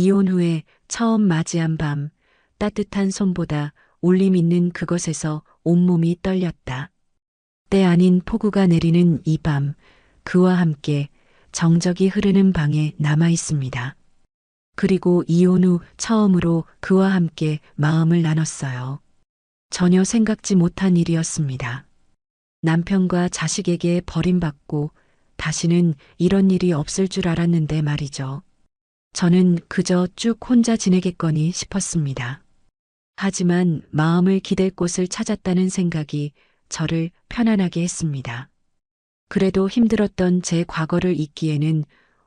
이혼 후에 처음 맞이한 밤, 따뜻한 손보다 울림 있는 그것에서 온몸이 떨렸다. 때 아닌 폭우가 내리는 이 밤, 그와 함께 정적이 흐르는 방에 남아 있습니다. 그리고 이혼 후 처음으로 그와 함께 마음을 나눴어요. 전혀 생각지 못한 일이었습니다. 남편과 자식에게 버림받고 다시는 이런 일이 없을 줄 알았는데 말이죠. 저는 그저 쭉 혼자 지내겠거니 싶었습니다. 하지만 마음을 기댈 곳을 찾았다는 생각이 저를 편안하게 했습니다. 그래도 힘들었던 제 과거를 잊기에는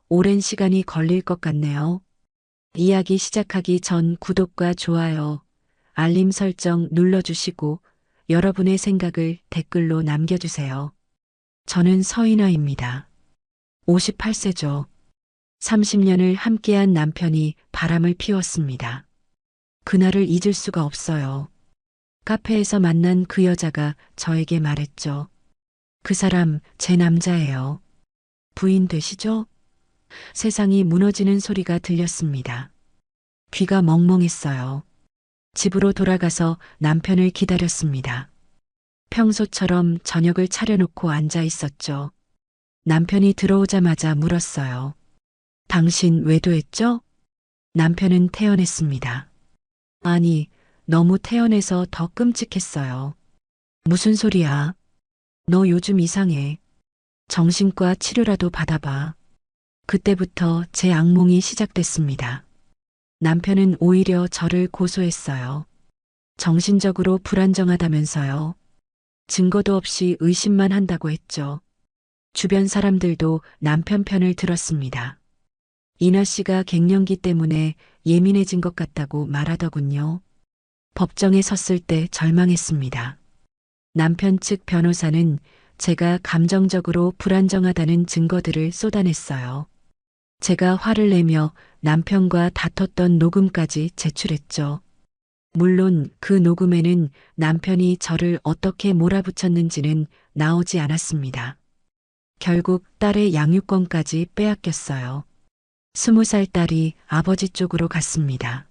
오랜 시간이 걸릴 것 같네요. 이야기 시작하기 전 구독과 좋아요, 알림 설정 눌러주시고 여러분의 생각을 댓글로 남겨주세요. 저는 서인아입니다. 58세죠. 30년을 함께한 남편이 바람을 피웠습니다. 그날을 잊을 수가 없어요. 카페에서 만난 그 여자가 저에게 말했죠. 그 사람 제 남자예요. 부인 되시죠? 세상이 무너지는 소리가 들렸습니다. 귀가 멍멍했어요. 집으로 돌아가서 남편을 기다렸습니다. 평소처럼 저녁을 차려놓고 앉아 있었죠. 남편이 들어오자마자 물었어요. 당신 외도했죠? 남편은 태연했습니다. 아니, 너무 태연해서 더 끔찍했어요. 무슨 소리야? 너 요즘 이상해. 정신과 치료라도 받아봐. 그때부터 제 악몽이 시작됐습니다. 남편은 오히려 저를 고소했어요. 정신적으로 불안정하다면서요. 증거도 없이 의심만 한다고 했죠. 주변 사람들도 남편 편을 들었습니다. 이나 씨가 갱년기 때문에 예민해진 것 같다고 말하더군요. 법정에 섰을 때 절망했습니다. 남편 측 변호사는 제가 감정적으로 불안정하다는 증거들을 쏟아냈어요. 제가 화를 내며 남편과 다퉜던 녹음까지 제출했죠. 물론 그 녹음에는 남편이 저를 어떻게 몰아붙였는지는 나오지 않았습니다. 결국 딸의 양육권까지 빼앗겼어요. 20살 딸이 아버지 쪽으로 갔습니다.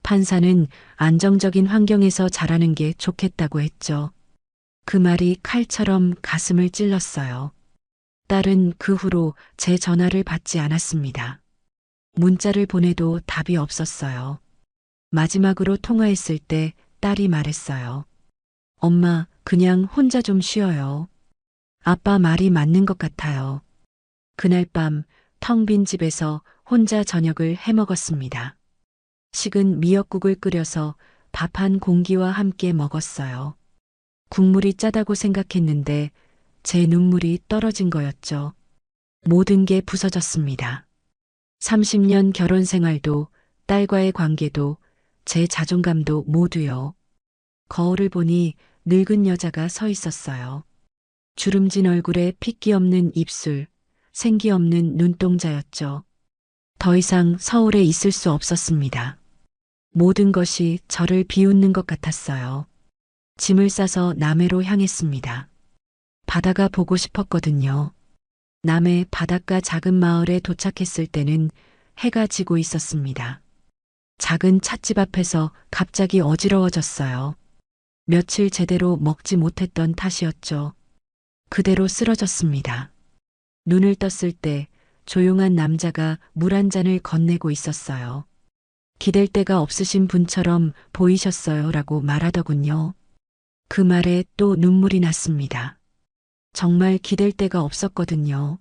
판사는 안정적인 환경에서 자라는 게 좋겠다고 했죠. 그 말이 칼처럼 가슴을 찔렀어요. 딸은 그 후로 제 전화를 받지 않았습니다. 문자를 보내도 답이 없었어요. 마지막으로 통화했을 때 딸이 말했어요. 엄마, 그냥 혼자 좀 쉬어요. 아빠 말이 맞는 것 같아요. 그날 밤 텅 빈 집에서 혼자 저녁을 해먹었습니다. 식은 미역국을 끓여서 밥 한 공기와 함께 먹었어요. 국물이 짜다고 생각했는데 제 눈물이 떨어진 거였죠. 모든 게 부서졌습니다. 30년 결혼 생활도 딸과의 관계도 제 자존감도 모두요. 거울을 보니 늙은 여자가 서 있었어요. 주름진 얼굴에 핏기 없는 입술, 생기 없는 눈동자였죠. 더 이상 서울에 있을 수 없었습니다. 모든 것이 저를 비웃는 것 같았어요. 짐을 싸서 남해로 향했습니다. 바다가 보고 싶었거든요. 남해 바닷가 작은 마을에 도착했을 때는 해가 지고 있었습니다. 작은 찻집 앞에서 갑자기 어지러워졌어요. 며칠 제대로 먹지 못했던 탓이었죠. 그대로 쓰러졌습니다. 눈을 떴을 때 조용한 남자가 물 한 잔을 건네고 있었어요. 기댈 데가 없으신 분처럼 보이셨어요 라고 말하더군요. 그 말에 또 눈물이 났습니다. 정말 기댈 데가 없었거든요.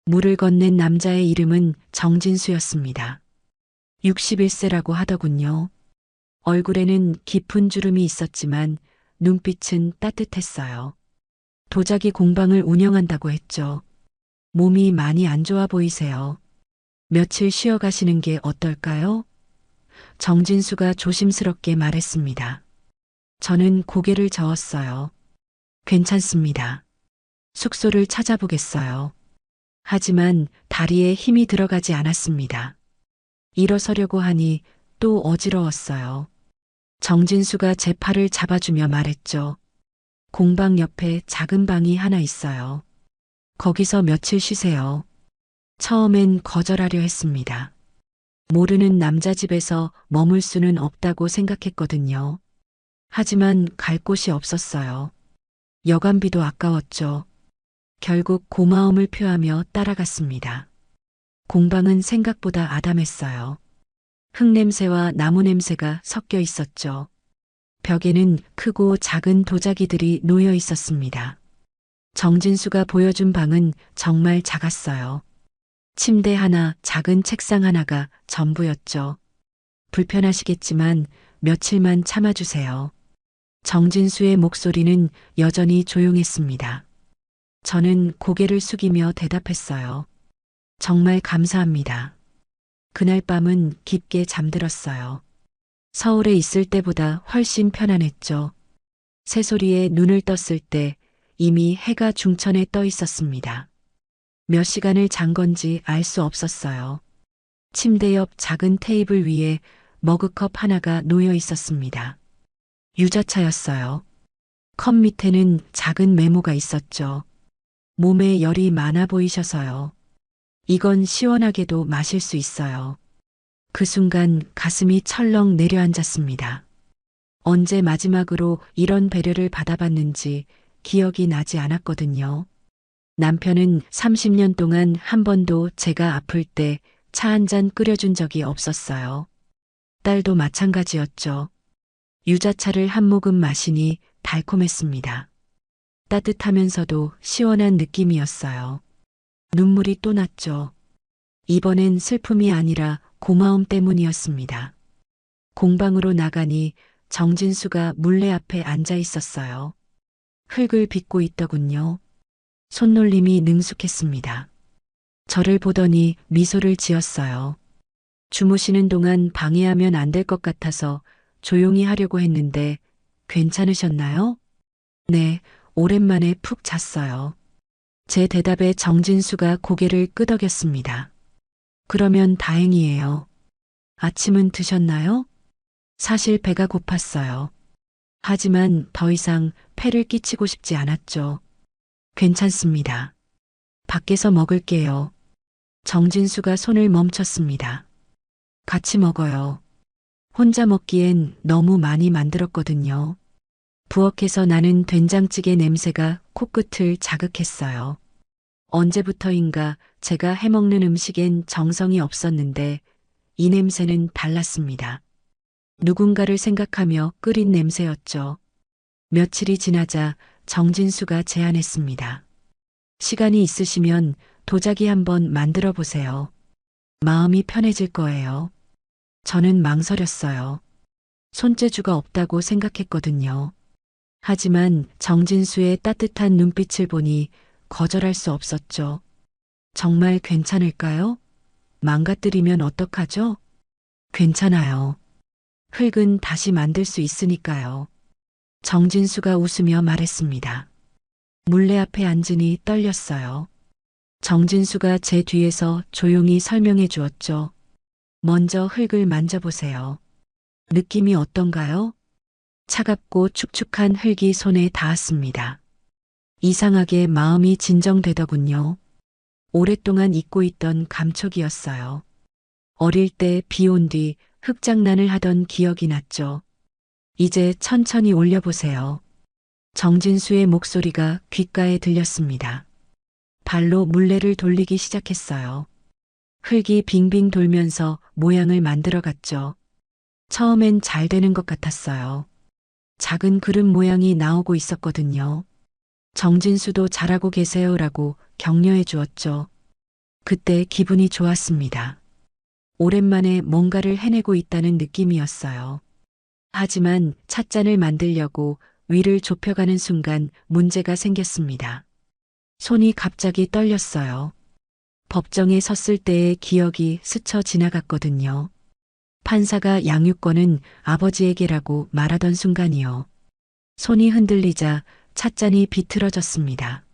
물을 건넨 남자의 이름은 정진수였습니다. 61세라고 하더군요. 얼굴에는 깊은 주름이 있었지만 눈빛은 따뜻했어요. 도자기 공방을 운영한다고 했죠. 몸이 많이 안 좋아 보이세요. 며칠 쉬어 가시는 게 어떨까요? 정진수가 조심스럽게 말했습니다. 저는 고개를 저었어요. 괜찮습니다. 숙소를 찾아보겠어요. 하지만 다리에 힘이 들어가지 않았습니다. 일어서려고 하니 또 어지러웠어요. 정진수가 제 팔을 잡아주며 말했죠. 공방 옆에 작은 방이 하나 있어요. 거기서 며칠 쉬세요. 처음엔 거절하려 했습니다. 모르는 남자 집에서 머물 수는 없다고 생각했거든요. 하지만 갈 곳이 없었어요. 여관비도 아까웠죠. 결국 고마움을 표하며 따라갔습니다. 공방은 생각보다 아담했어요. 흙냄새와 나무 냄새가 섞여 있었죠. 벽에는 크고 작은 도자기들이 놓여 있었습니다. 정진수가 보여준 방은 정말 작았어요. 침대 하나, 작은 책상 하나가 전부였죠. 불편하시겠지만 며칠만 참아주세요. 정진수의 목소리는 여전히 조용했습니다. 저는 고개를 숙이며 대답했어요. 정말 감사합니다. 그날 밤은 깊게 잠들었어요. 서울에 있을 때보다 훨씬 편안했죠. 새소리에 눈을 떴을 때 이미 해가 중천에 떠 있었습니다. 몇 시간을 잔 건지 알 수 없었어요. 침대 옆 작은 테이블 위에 머그컵 하나가 놓여 있었습니다. 유자차였어요. 컵 밑에는 작은 메모가 있었죠. 몸에 열이 많아 보이셔서요. 이건 시원하게도 마실 수 있어요. 그 순간 가슴이 철렁 내려앉았습니다. 언제 마지막으로 이런 배려를 받아봤는지 기억이 나지 않았거든요. 남편은 30년 동안 한 번도 제가 아플 때 차 한 잔 끓여준 적이 없었어요. 딸도 마찬가지였죠. 유자차를 한 모금 마시니 달콤했습니다. 따뜻하면서도 시원한 느낌이었어요. 눈물이 또 났죠. 이번엔 슬픔이 아니라 고마움 때문이었습니다. 공방으로 나가니 정진수가 물레 앞에 앉아 있었어요. 흙을 빚고 있더군요. 손놀림이 능숙했습니다. 저를 보더니 미소를 지었어요. 주무시는 동안 방해하면 안 될 것 같아서 조용히 하려고 했는데 괜찮으셨나요? 네, 오랜만에 푹 잤어요. 제 대답에 정진수가 고개를 끄덕였습니다. 그러면 다행이에요. 아침은 드셨나요? 사실 배가 고팠어요. 하지만 더 이상 폐를 끼치고 싶지 않았죠. 괜찮습니다. 밖에서 먹을게요. 정진수가 손을 멈췄습니다. 같이 먹어요. 혼자 먹기엔 너무 많이 만들었거든요. 부엌에서 나는 된장찌개 냄새가 코끝을 자극했어요. 언제부터인가 제가 해먹는 음식엔 정성이 없었는데 이 냄새는 달랐습니다. 누군가를 생각하며 끓인 냄새였죠. 며칠이 지나자 정진수가 제안했습니다. 시간이 있으시면 도자기 한번 만들어 보세요. 마음이 편해질 거예요. 저는 망설였어요. 손재주가 없다고 생각했거든요. 하지만 정진수의 따뜻한 눈빛을 보니 거절할 수 없었죠. 정말 괜찮을까요? 망가뜨리면 어떡하죠? 괜찮아요. 흙은 다시 만들 수 있으니까요. 정진수가 웃으며 말했습니다. 물레 앞에 앉으니 떨렸어요. 정진수가 제 뒤에서 조용히 설명해 주었죠. 먼저 흙을 만져보세요. 느낌이 어떤가요? 차갑고 축축한 흙이 손에 닿았습니다. 이상하게 마음이 진정되더군요. 오랫동안 잊고 있던 감촉이었어요. 어릴 때 비 온 뒤 흙장난을 하던 기억이 났죠. 이제 천천히 올려보세요. 정진수의 목소리가 귓가에 들렸습니다. 발로 물레를 돌리기 시작했어요. 흙이 빙빙 돌면서 모양을 만들어갔죠. 처음엔 잘 되는 것 같았어요. 작은 그릇 모양이 나오고 있었거든요. 정진수도 잘하고 계세요라고 격려해 주었죠. 그때 기분이 좋았습니다. 오랜만에 뭔가를 해내고 있다는 느낌이었어요. 하지만 찻잔을 만들려고 위를 좁혀가는 순간 문제가 생겼습니다. 손이 갑자기 떨렸어요. 법정에 섰을 때의 기억이 스쳐 지나갔거든요. 판사가 양육권은 아버지에게라고 말하던 순간이요. 손이 흔들리자 찻잔이 비틀어졌습니다.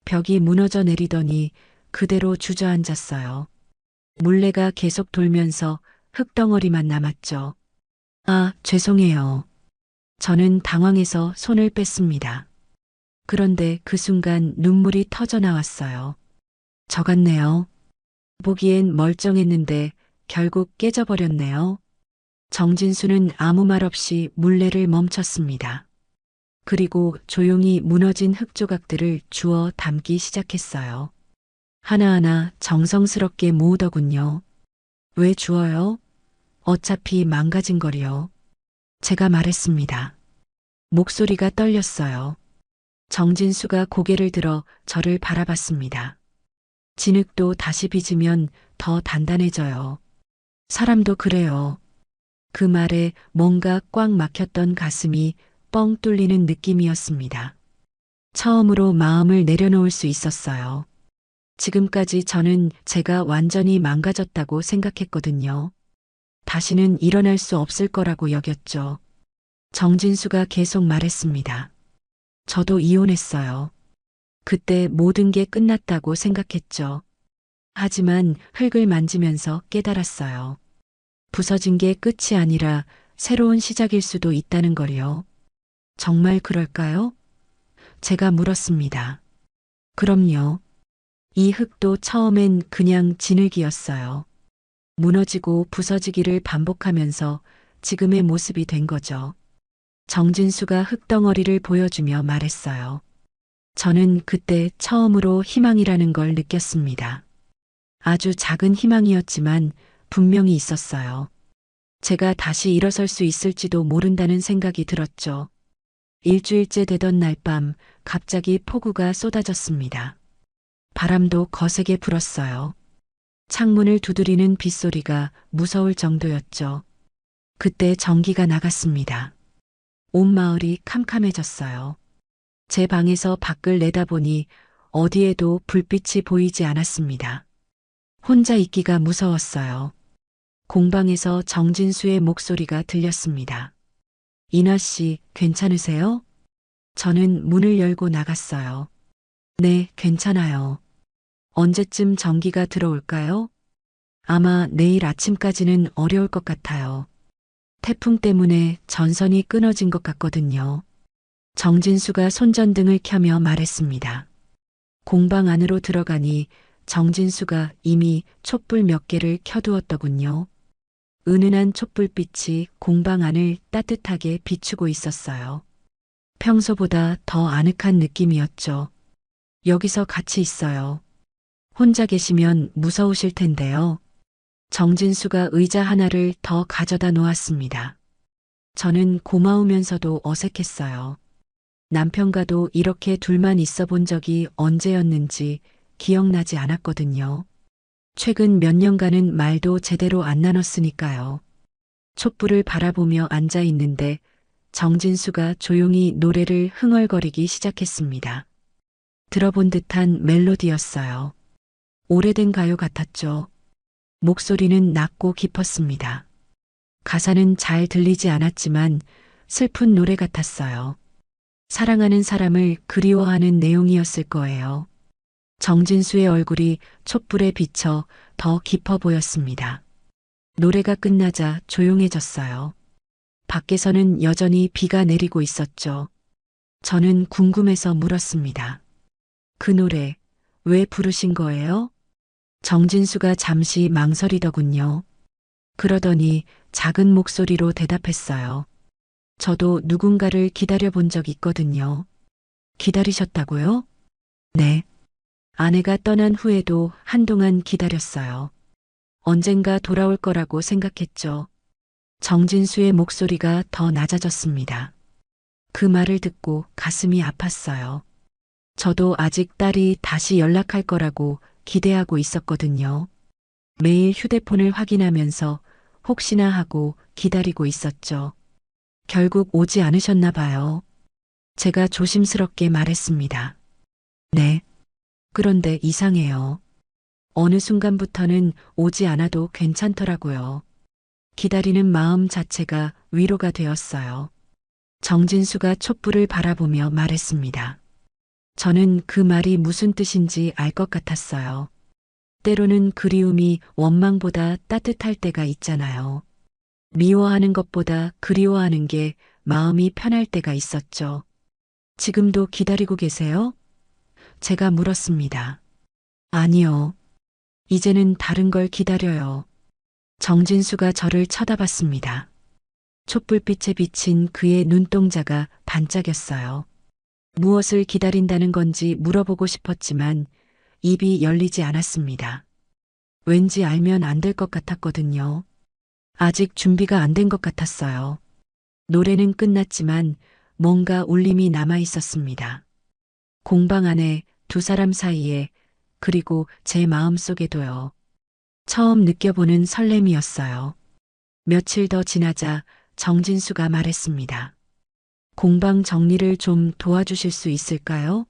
벽이 무너져 내리더니 그대로 주저앉았어요. 물레가 계속 돌면서 흙덩어리만 남았죠. 아, 죄송해요. 저는 당황해서 손을 뺐습니다. 그런데 그 순간 눈물이 터져 나왔어요. 저 같네요. 보기엔 멀쩡했는데 결국 깨져버렸네요. 정진수는 아무 말 없이 물레를 멈췄습니다. 그리고 조용히 무너진 흙 조각들을 주워 담기 시작했어요. 하나하나 정성스럽게 모으더군요. 왜 주워요? 어차피 망가진 거리요. 제가 말했습니다. 목소리가 떨렸어요. 정진수가 고개를 들어 저를 바라봤습니다. 진흙도 다시 빚으면 더 단단해져요. 사람도 그래요. 그 말에 뭔가 꽉 막혔던 가슴이 뻥 뚫리는 느낌이었습니다. 처음으로 마음을 내려놓을 수 있었어요. 지금까지 저는 제가 완전히 망가졌다고 생각했거든요. 다시는 일어날 수 없을 거라고 여겼죠. 정진수가 계속 말했습니다. 저도 이혼했어요. 그때 모든 게 끝났다고 생각했죠. 하지만 흙을 만지면서 깨달았어요. 부서진 게 끝이 아니라 새로운 시작일 수도 있다는 걸요. 정말 그럴까요? 제가 물었습니다. 그럼요. 이 흙도 처음엔 그냥 진흙이었어요. 무너지고 부서지기를 반복하면서 지금의 모습이 된 거죠. 정진수가 흙덩어리를 보여주며 말했어요. 저는 그때 처음으로 희망이라는 걸 느꼈습니다. 아주 작은 희망이었지만 분명히 있었어요. 제가 다시 일어설 수 있을지도 모른다는 생각이 들었죠. 일주일째 되던 날 밤 갑자기 폭우가 쏟아졌습니다. 바람도 거세게 불었어요. 창문을 두드리는 빗소리가 무서울 정도였죠. 그때 전기가 나갔습니다. 온 마을이 캄캄해졌어요. 제 방에서 밖을 내다보니 어디에도 불빛이 보이지 않았습니다. 혼자 있기가 무서웠어요. 공방에서 정진수의 목소리가 들렸습니다. 이나 씨, 괜찮으세요? 저는 문을 열고 나갔어요. 네, 괜찮아요. 언제쯤 전기가 들어올까요? 아마 내일 아침까지는 어려울 것 같아요. 태풍 때문에 전선이 끊어진 것 같거든요. 정진수가 손전등을 켜며 말했습니다. 공방 안으로 들어가니 정진수가 이미 촛불 몇 개를 켜두었더군요. 은은한 촛불빛이 공방 안을 따뜻하게 비추고 있었어요. 평소보다 더 아늑한 느낌이었죠. 여기서 같이 있어요. 혼자 계시면 무서우실 텐데요. 정진수가 의자 하나를 더 가져다 놓았습니다. 저는 고마우면서도 어색했어요. 남편과도 이렇게 둘만 있어 본 적이 언제였는지 기억나지 않았거든요. 최근 몇 년간은 말도 제대로 안 나눴으니까요. 촛불을 바라보며 앉아 있는데 정진수가 조용히 노래를 흥얼거리기 시작했습니다. 들어본 듯한 멜로디였어요. 오래된 가요 같았죠. 목소리는 낮고 깊었습니다. 가사는 잘 들리지 않았지만 슬픈 노래 같았어요. 사랑하는 사람을 그리워하는 내용이었을 거예요. 정진수의 얼굴이 촛불에 비쳐 더 깊어 보였습니다. 노래가 끝나자 조용해졌어요. 밖에서는 여전히 비가 내리고 있었죠. 저는 궁금해서 물었습니다. 그 노래 왜 부르신 거예요? 정진수가 잠시 망설이더군요. 그러더니 작은 목소리로 대답했어요. 저도 누군가를 기다려 본 적 있거든요. 기다리셨다고요? 네. 아내가 떠난 후에도 한동안 기다렸어요. 언젠가 돌아올 거라고 생각했죠. 정진수의 목소리가 더 낮아졌습니다. 그 말을 듣고 가슴이 아팠어요. 저도 아직 딸이 다시 연락할 거라고 기대하고 있었거든요. 매일 휴대폰을 확인하면서 혹시나 하고 기다리고 있었죠. 결국 오지 않으셨나 봐요. 제가 조심스럽게 말했습니다. 네. 그런데 이상해요. 어느 순간부터는 오지 않아도 괜찮더라고요. 기다리는 마음 자체가 위로가 되었어요. 정진수가 촛불을 바라보며 말했습니다. 저는 그 말이 무슨 뜻인지 알 것 같았어요. 때로는 그리움이 원망보다 따뜻할 때가 있잖아요. 미워하는 것보다 그리워하는 게 마음이 편할 때가 있었죠. 지금도 기다리고 계세요? 제가 물었습니다. 아니요. 이제는 다른 걸 기다려요. 정진수가 저를 쳐다봤습니다. 촛불빛에 비친 그의 눈동자가 반짝였어요. 무엇을 기다린다는 건지 물어보고 싶었지만 입이 열리지 않았습니다. 왠지 알면 안 될 것 같았거든요. 아직 준비가 안 된 것 같았어요. 노래는 끝났지만 뭔가 울림이 남아 있었습니다. 공방 안에 두 사람 사이에 그리고 제 마음속에도요. 처음 느껴보는 설렘이었어요. 며칠 더 지나자 정진수가 말했습니다. 공방 정리를 좀 도와주실 수 있을까요?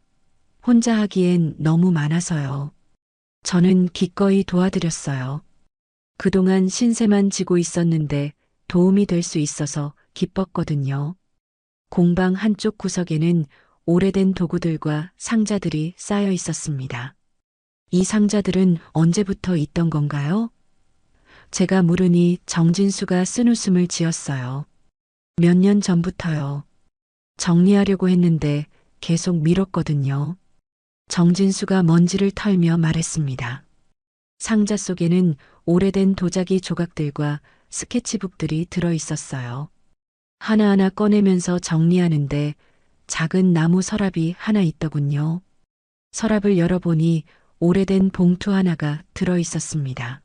혼자 하기엔 너무 많아서요. 저는 기꺼이 도와드렸어요. 그동안 신세만 지고 있었는데 도움이 될 수 있어서 기뻤거든요. 공방 한쪽 구석에는 오래된 도구들과 상자들이 쌓여 있었습니다. 이 상자들은 언제부터 있던 건가요? 제가 물으니 정진수가 쓴웃음을 지었어요. 몇 년 전부터요. 정리하려고 했는데 계속 미뤘거든요. 정진수가 먼지를 털며 말했습니다. 상자 속에는 오래된 도자기 조각들과 스케치북들이 들어 있었어요. 하나하나 꺼내면서 정리하는데 작은 나무 서랍이 하나 있더군요. 서랍을 열어보니 오래된 봉투 하나가 들어 있었습니다.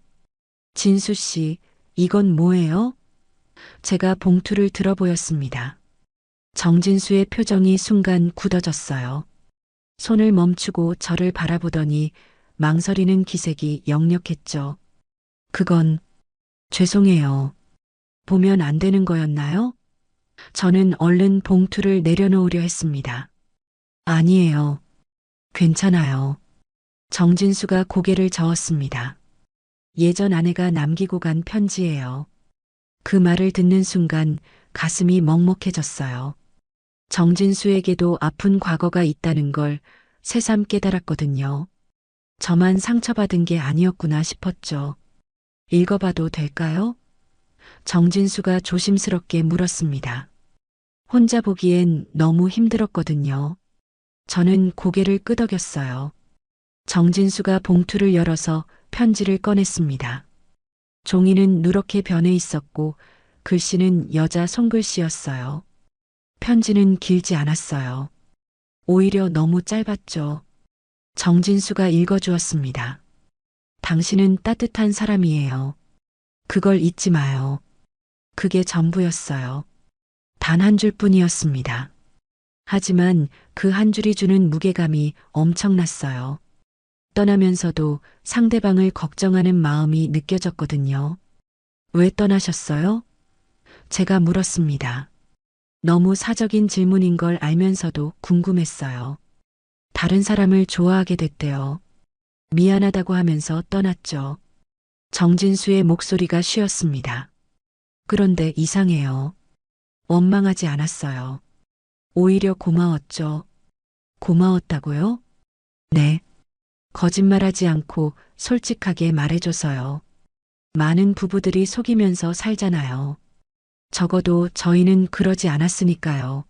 진수 씨, 이건 뭐예요? 제가 봉투를 들어 보였습니다. 정진수의 표정이 순간 굳어졌어요. 손을 멈추고 저를 바라보더니 망설이는 기색이 역력했죠. 그건 죄송해요. 보면 안 되는 거였나요? 저는 얼른 봉투를 내려놓으려 했습니다. 아니에요. 괜찮아요. 정진수가 고개를 저었습니다. 예전 아내가 남기고 간 편지예요. 그 말을 듣는 순간 가슴이 먹먹해졌어요. 정진수에게도 아픈 과거가 있다는 걸 새삼 깨달았거든요. 저만 상처받은 게 아니었구나 싶었죠. 읽어봐도 될까요? 정진수가 조심스럽게 물었습니다. 혼자 보기엔 너무 힘들었거든요. 저는 고개를 끄덕였어요. 정진수가 봉투를 열어서 편지를 꺼냈습니다. 종이는 누렇게 변해 있었고 글씨는 여자 손글씨였어요. 편지는 길지 않았어요. 오히려 너무 짧았죠. 정진수가 읽어주었습니다. 당신은 따뜻한 사람이에요. 그걸 잊지 마요. 그게 전부였어요. 단 한 줄뿐이었습니다. 하지만 그 한 줄이 주는 무게감이 엄청났어요. 떠나면서도 상대방을 걱정하는 마음이 느껴졌거든요. 왜 떠나셨어요? 제가 물었습니다. 너무 사적인 질문인 걸 알면서도 궁금했어요. 다른 사람을 좋아하게 됐대요. 미안하다고 하면서 떠났죠. 정진수의 목소리가 쉬었습니다. 그런데 이상해요. 원망하지 않았어요. 오히려 고마웠죠. 고마웠다고요? 네. 거짓말하지 않고 솔직하게 말해줘서요. 많은 부부들이 속이면서 살잖아요. 적어도 저희는 그러지 않았으니까요.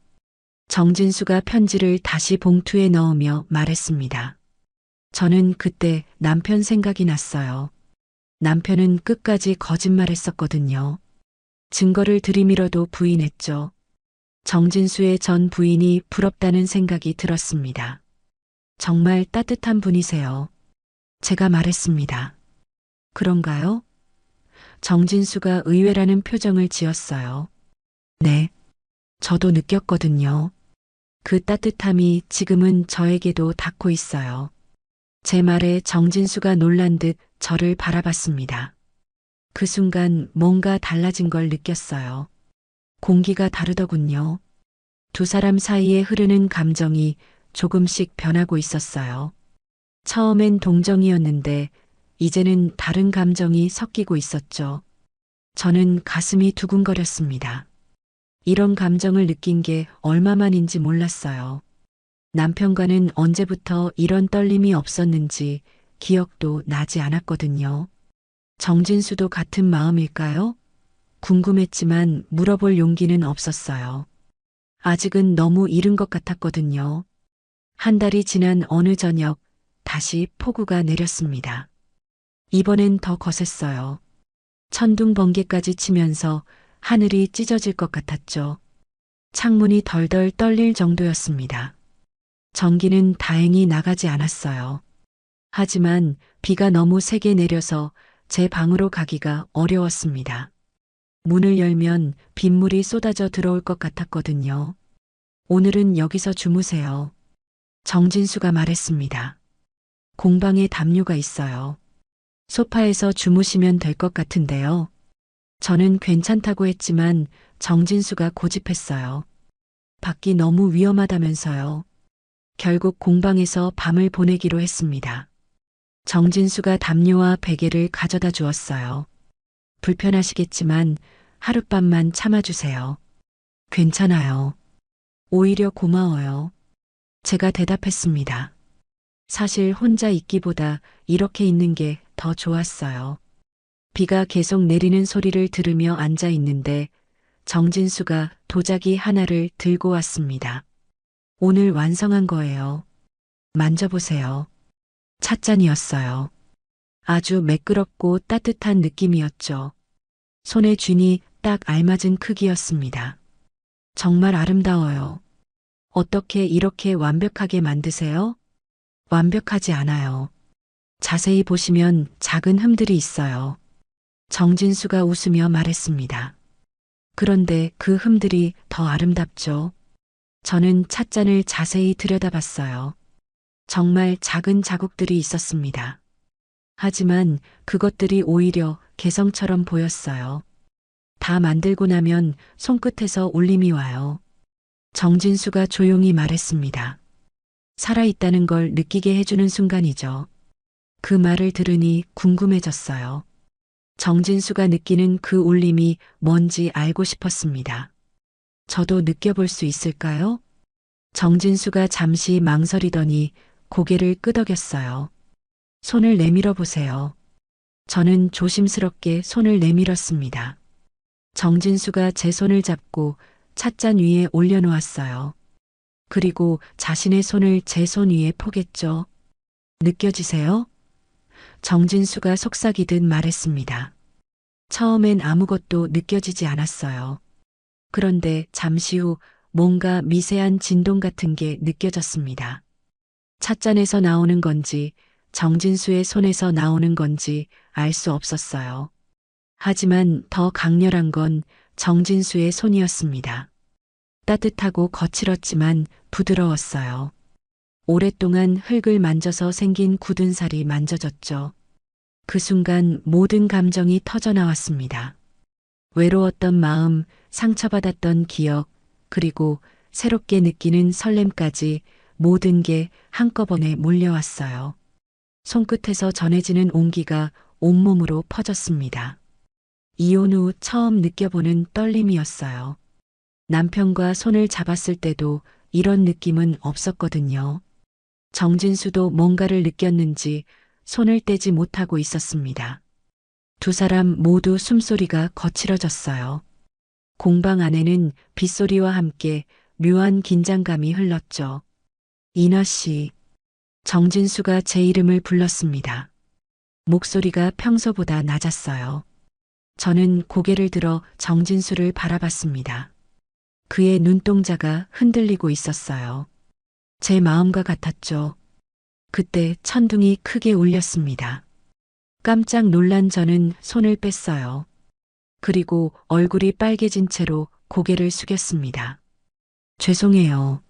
정진수가 편지를 다시 봉투에 넣으며 말했습니다. 저는 그때 남편 생각이 났어요. 남편은 끝까지 거짓말했었거든요. 증거를 들이밀어도 부인했죠. 정진수의 전 부인이 부럽다는 생각이 들었습니다. 정말 따뜻한 분이세요. 제가 말했습니다. 그런가요? 정진수가 의외라는 표정을 지었어요. 네, 저도 느꼈거든요. 그 따뜻함이 지금은 저에게도 닿고 있어요. 제 말에 정진수가 놀란 듯 저를 바라봤습니다. 그 순간 뭔가 달라진 걸 느꼈어요. 공기가 다르더군요. 두 사람 사이에 흐르는 감정이 조금씩 변하고 있었어요. 처음엔 동정이었는데 이제는 다른 감정이 섞이고 있었죠. 저는 가슴이 두근거렸습니다. 이런 감정을 느낀 게 얼마만인지 몰랐어요. 남편과는 언제부터 이런 떨림이 없었는지 기억도 나지 않았거든요. 정진수도 같은 마음일까요? 궁금했지만 물어볼 용기는 없었어요. 아직은 너무 이른 것 같았거든요. 한 달이 지난 어느 저녁 다시 폭우가 내렸습니다. 이번엔 더 거셌어요. 천둥 번개까지 치면서 하늘이 찢어질 것 같았죠. 창문이 덜덜 떨릴 정도였습니다. 전기는 다행히 나가지 않았어요. 하지만 비가 너무 세게 내려서 제 방으로 가기가 어려웠습니다. 문을 열면 빗물이 쏟아져 들어올 것 같았거든요. 오늘은 여기서 주무세요. 정진수가 말했습니다. 공방에 담요가 있어요. 소파에서 주무시면 될 것 같은데요. 저는 괜찮다고 했지만 정진수가 고집했어요. 밖이 너무 위험하다면서요. 결국 공방에서 밤을 보내기로 했습니다. 정진수가 담요와 베개를 가져다 주었어요. 불편하시겠지만 하룻밤만 참아주세요. 괜찮아요. 오히려 고마워요. 제가 대답했습니다. 사실 혼자 있기보다 이렇게 있는 게 더 좋았어요. 비가 계속 내리는 소리를 들으며 앉아 있는데 정진수가 도자기 하나를 들고 왔습니다. 오늘 완성한 거예요. 만져보세요. 찻잔이었어요. 아주 매끄럽고 따뜻한 느낌이었죠. 손에 쥐니 딱 알맞은 크기였습니다. 정말 아름다워요. 어떻게 이렇게 완벽하게 만드세요? 완벽하지 않아요. 자세히 보시면 작은 흠들이 있어요. 정진수가 웃으며 말했습니다. 그런데 그 흠들이 더 아름답죠. 저는 찻잔을 자세히 들여다봤어요. 정말 작은 자국들이 있었습니다. 하지만 그것들이 오히려 개성처럼 보였어요. 다 만들고 나면 손끝에서 울림이 와요. 정진수가 조용히 말했습니다. 살아있다는 걸 느끼게 해주는 순간이죠. 그 말을 들으니 궁금해졌어요. 정진수가 느끼는 그 울림이 뭔지 알고 싶었습니다. 저도 느껴볼 수 있을까요? 정진수가 잠시 망설이더니 고개를 끄덕였어요. 손을 내밀어 보세요. 저는 조심스럽게 손을 내밀었습니다. 정진수가 제 손을 잡고 찻잔 위에 올려놓았어요. 그리고 자신의 손을 제 손 위에 포겠죠. 느껴지세요? 정진수가 속삭이듯 말했습니다. 처음엔 아무것도 느껴지지 않았어요. 그런데 잠시 후 뭔가 미세한 진동 같은 게 느껴졌습니다. 찻잔에서 나오는 건지 정진수의 손에서 나오는 건지 알 수 없었어요. 하지만 더 강렬한 건 정진수의 손이었습니다. 따뜻하고 거칠었지만 부드러웠어요. 오랫동안 흙을 만져서 생긴 굳은 살이 만져졌죠. 그 순간 모든 감정이 터져나왔습니다. 외로웠던 마음, 상처받았던 기억, 그리고 새롭게 느끼는 설렘까지 모든 게 한꺼번에 몰려왔어요. 손끝에서 전해지는 온기가 온몸으로 퍼졌습니다. 이혼 후 처음 느껴보는 떨림이었어요. 남편과 손을 잡았을 때도 이런 느낌은 없었거든요. 정진수도 뭔가를 느꼈는지 손을 떼지 못하고 있었습니다. 두 사람 모두 숨소리가 거칠어졌어요. 공방 안에는 빗소리와 함께 묘한 긴장감이 흘렀죠. 인화 씨, 정진수가 제 이름을 불렀습니다. 목소리가 평소보다 낮았어요. 저는 고개를 들어 정진수를 바라봤습니다. 그의 눈동자가 흔들리고 있었어요. 제 마음과 같았죠. 그때 천둥이 크게 울렸습니다. 깜짝 놀란 저는 손을 뺐어요. 그리고 얼굴이 빨개진 채로 고개를 숙였습니다. 죄송해요.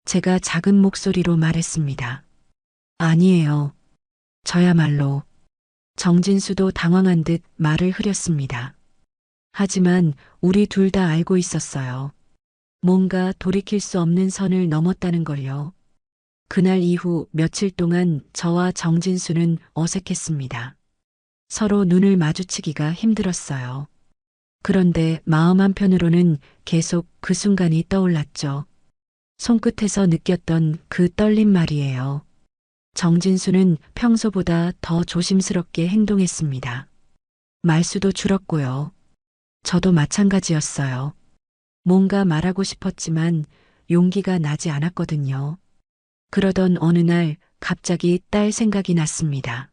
제가 작은 목소리로 말했습니다. 아니에요. 저야말로. 정진수도 당황한 듯 말을 흐렸습니다. 하지만 우리 둘 다 알고 있었어요. 뭔가 돌이킬 수 없는 선을 넘었다는 걸요. 그날 이후 며칠 동안 저와 정진수는 어색했습니다. 서로 눈을 마주치기가 힘들었어요. 그런데 마음 한편으로는 계속 그 순간이 떠올랐죠. 손끝에서 느꼈던 그 떨림 말이에요. 정진수는 평소보다 더 조심스럽게 행동했습니다. 말수도 줄었고요. 저도 마찬가지였어요. 뭔가 말하고 싶었지만 용기가 나지 않았거든요. 그러던 어느 날 갑자기 딸 생각이 났습니다.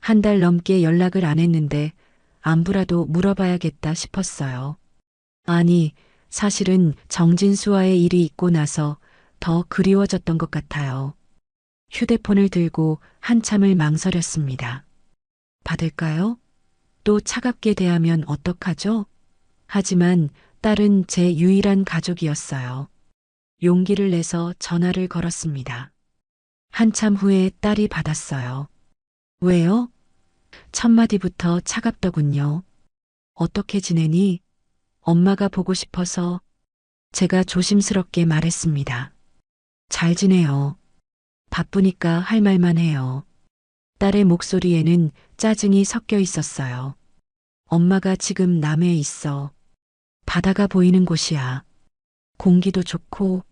한 달 넘게 연락을 안 했는데 안부라도 물어봐야겠다 싶었어요. 아니, 사실은 정진수와의 일이 있고 나서 더 그리워졌던 것 같아요. 휴대폰을 들고 한참을 망설였습니다. 받을까요? 또 차갑게 대하면 어떡하죠? 하지만 딸은 제 유일한 가족이었어요. 용기를 내서 전화를 걸었습니다. 한참 후에 딸이 받았어요. 왜요? 첫 마디부터 차갑더군요. 어떻게 지내니? 엄마가 보고 싶어서 제가 조심스럽게 말했습니다. 잘 지내요. 바쁘니까 할 말만 해요. 딸의 목소리에는 짜증이 섞여 있었어요. 엄마가 지금 남해에 있어. 바다가 보이는 곳이야. 공기도 좋고.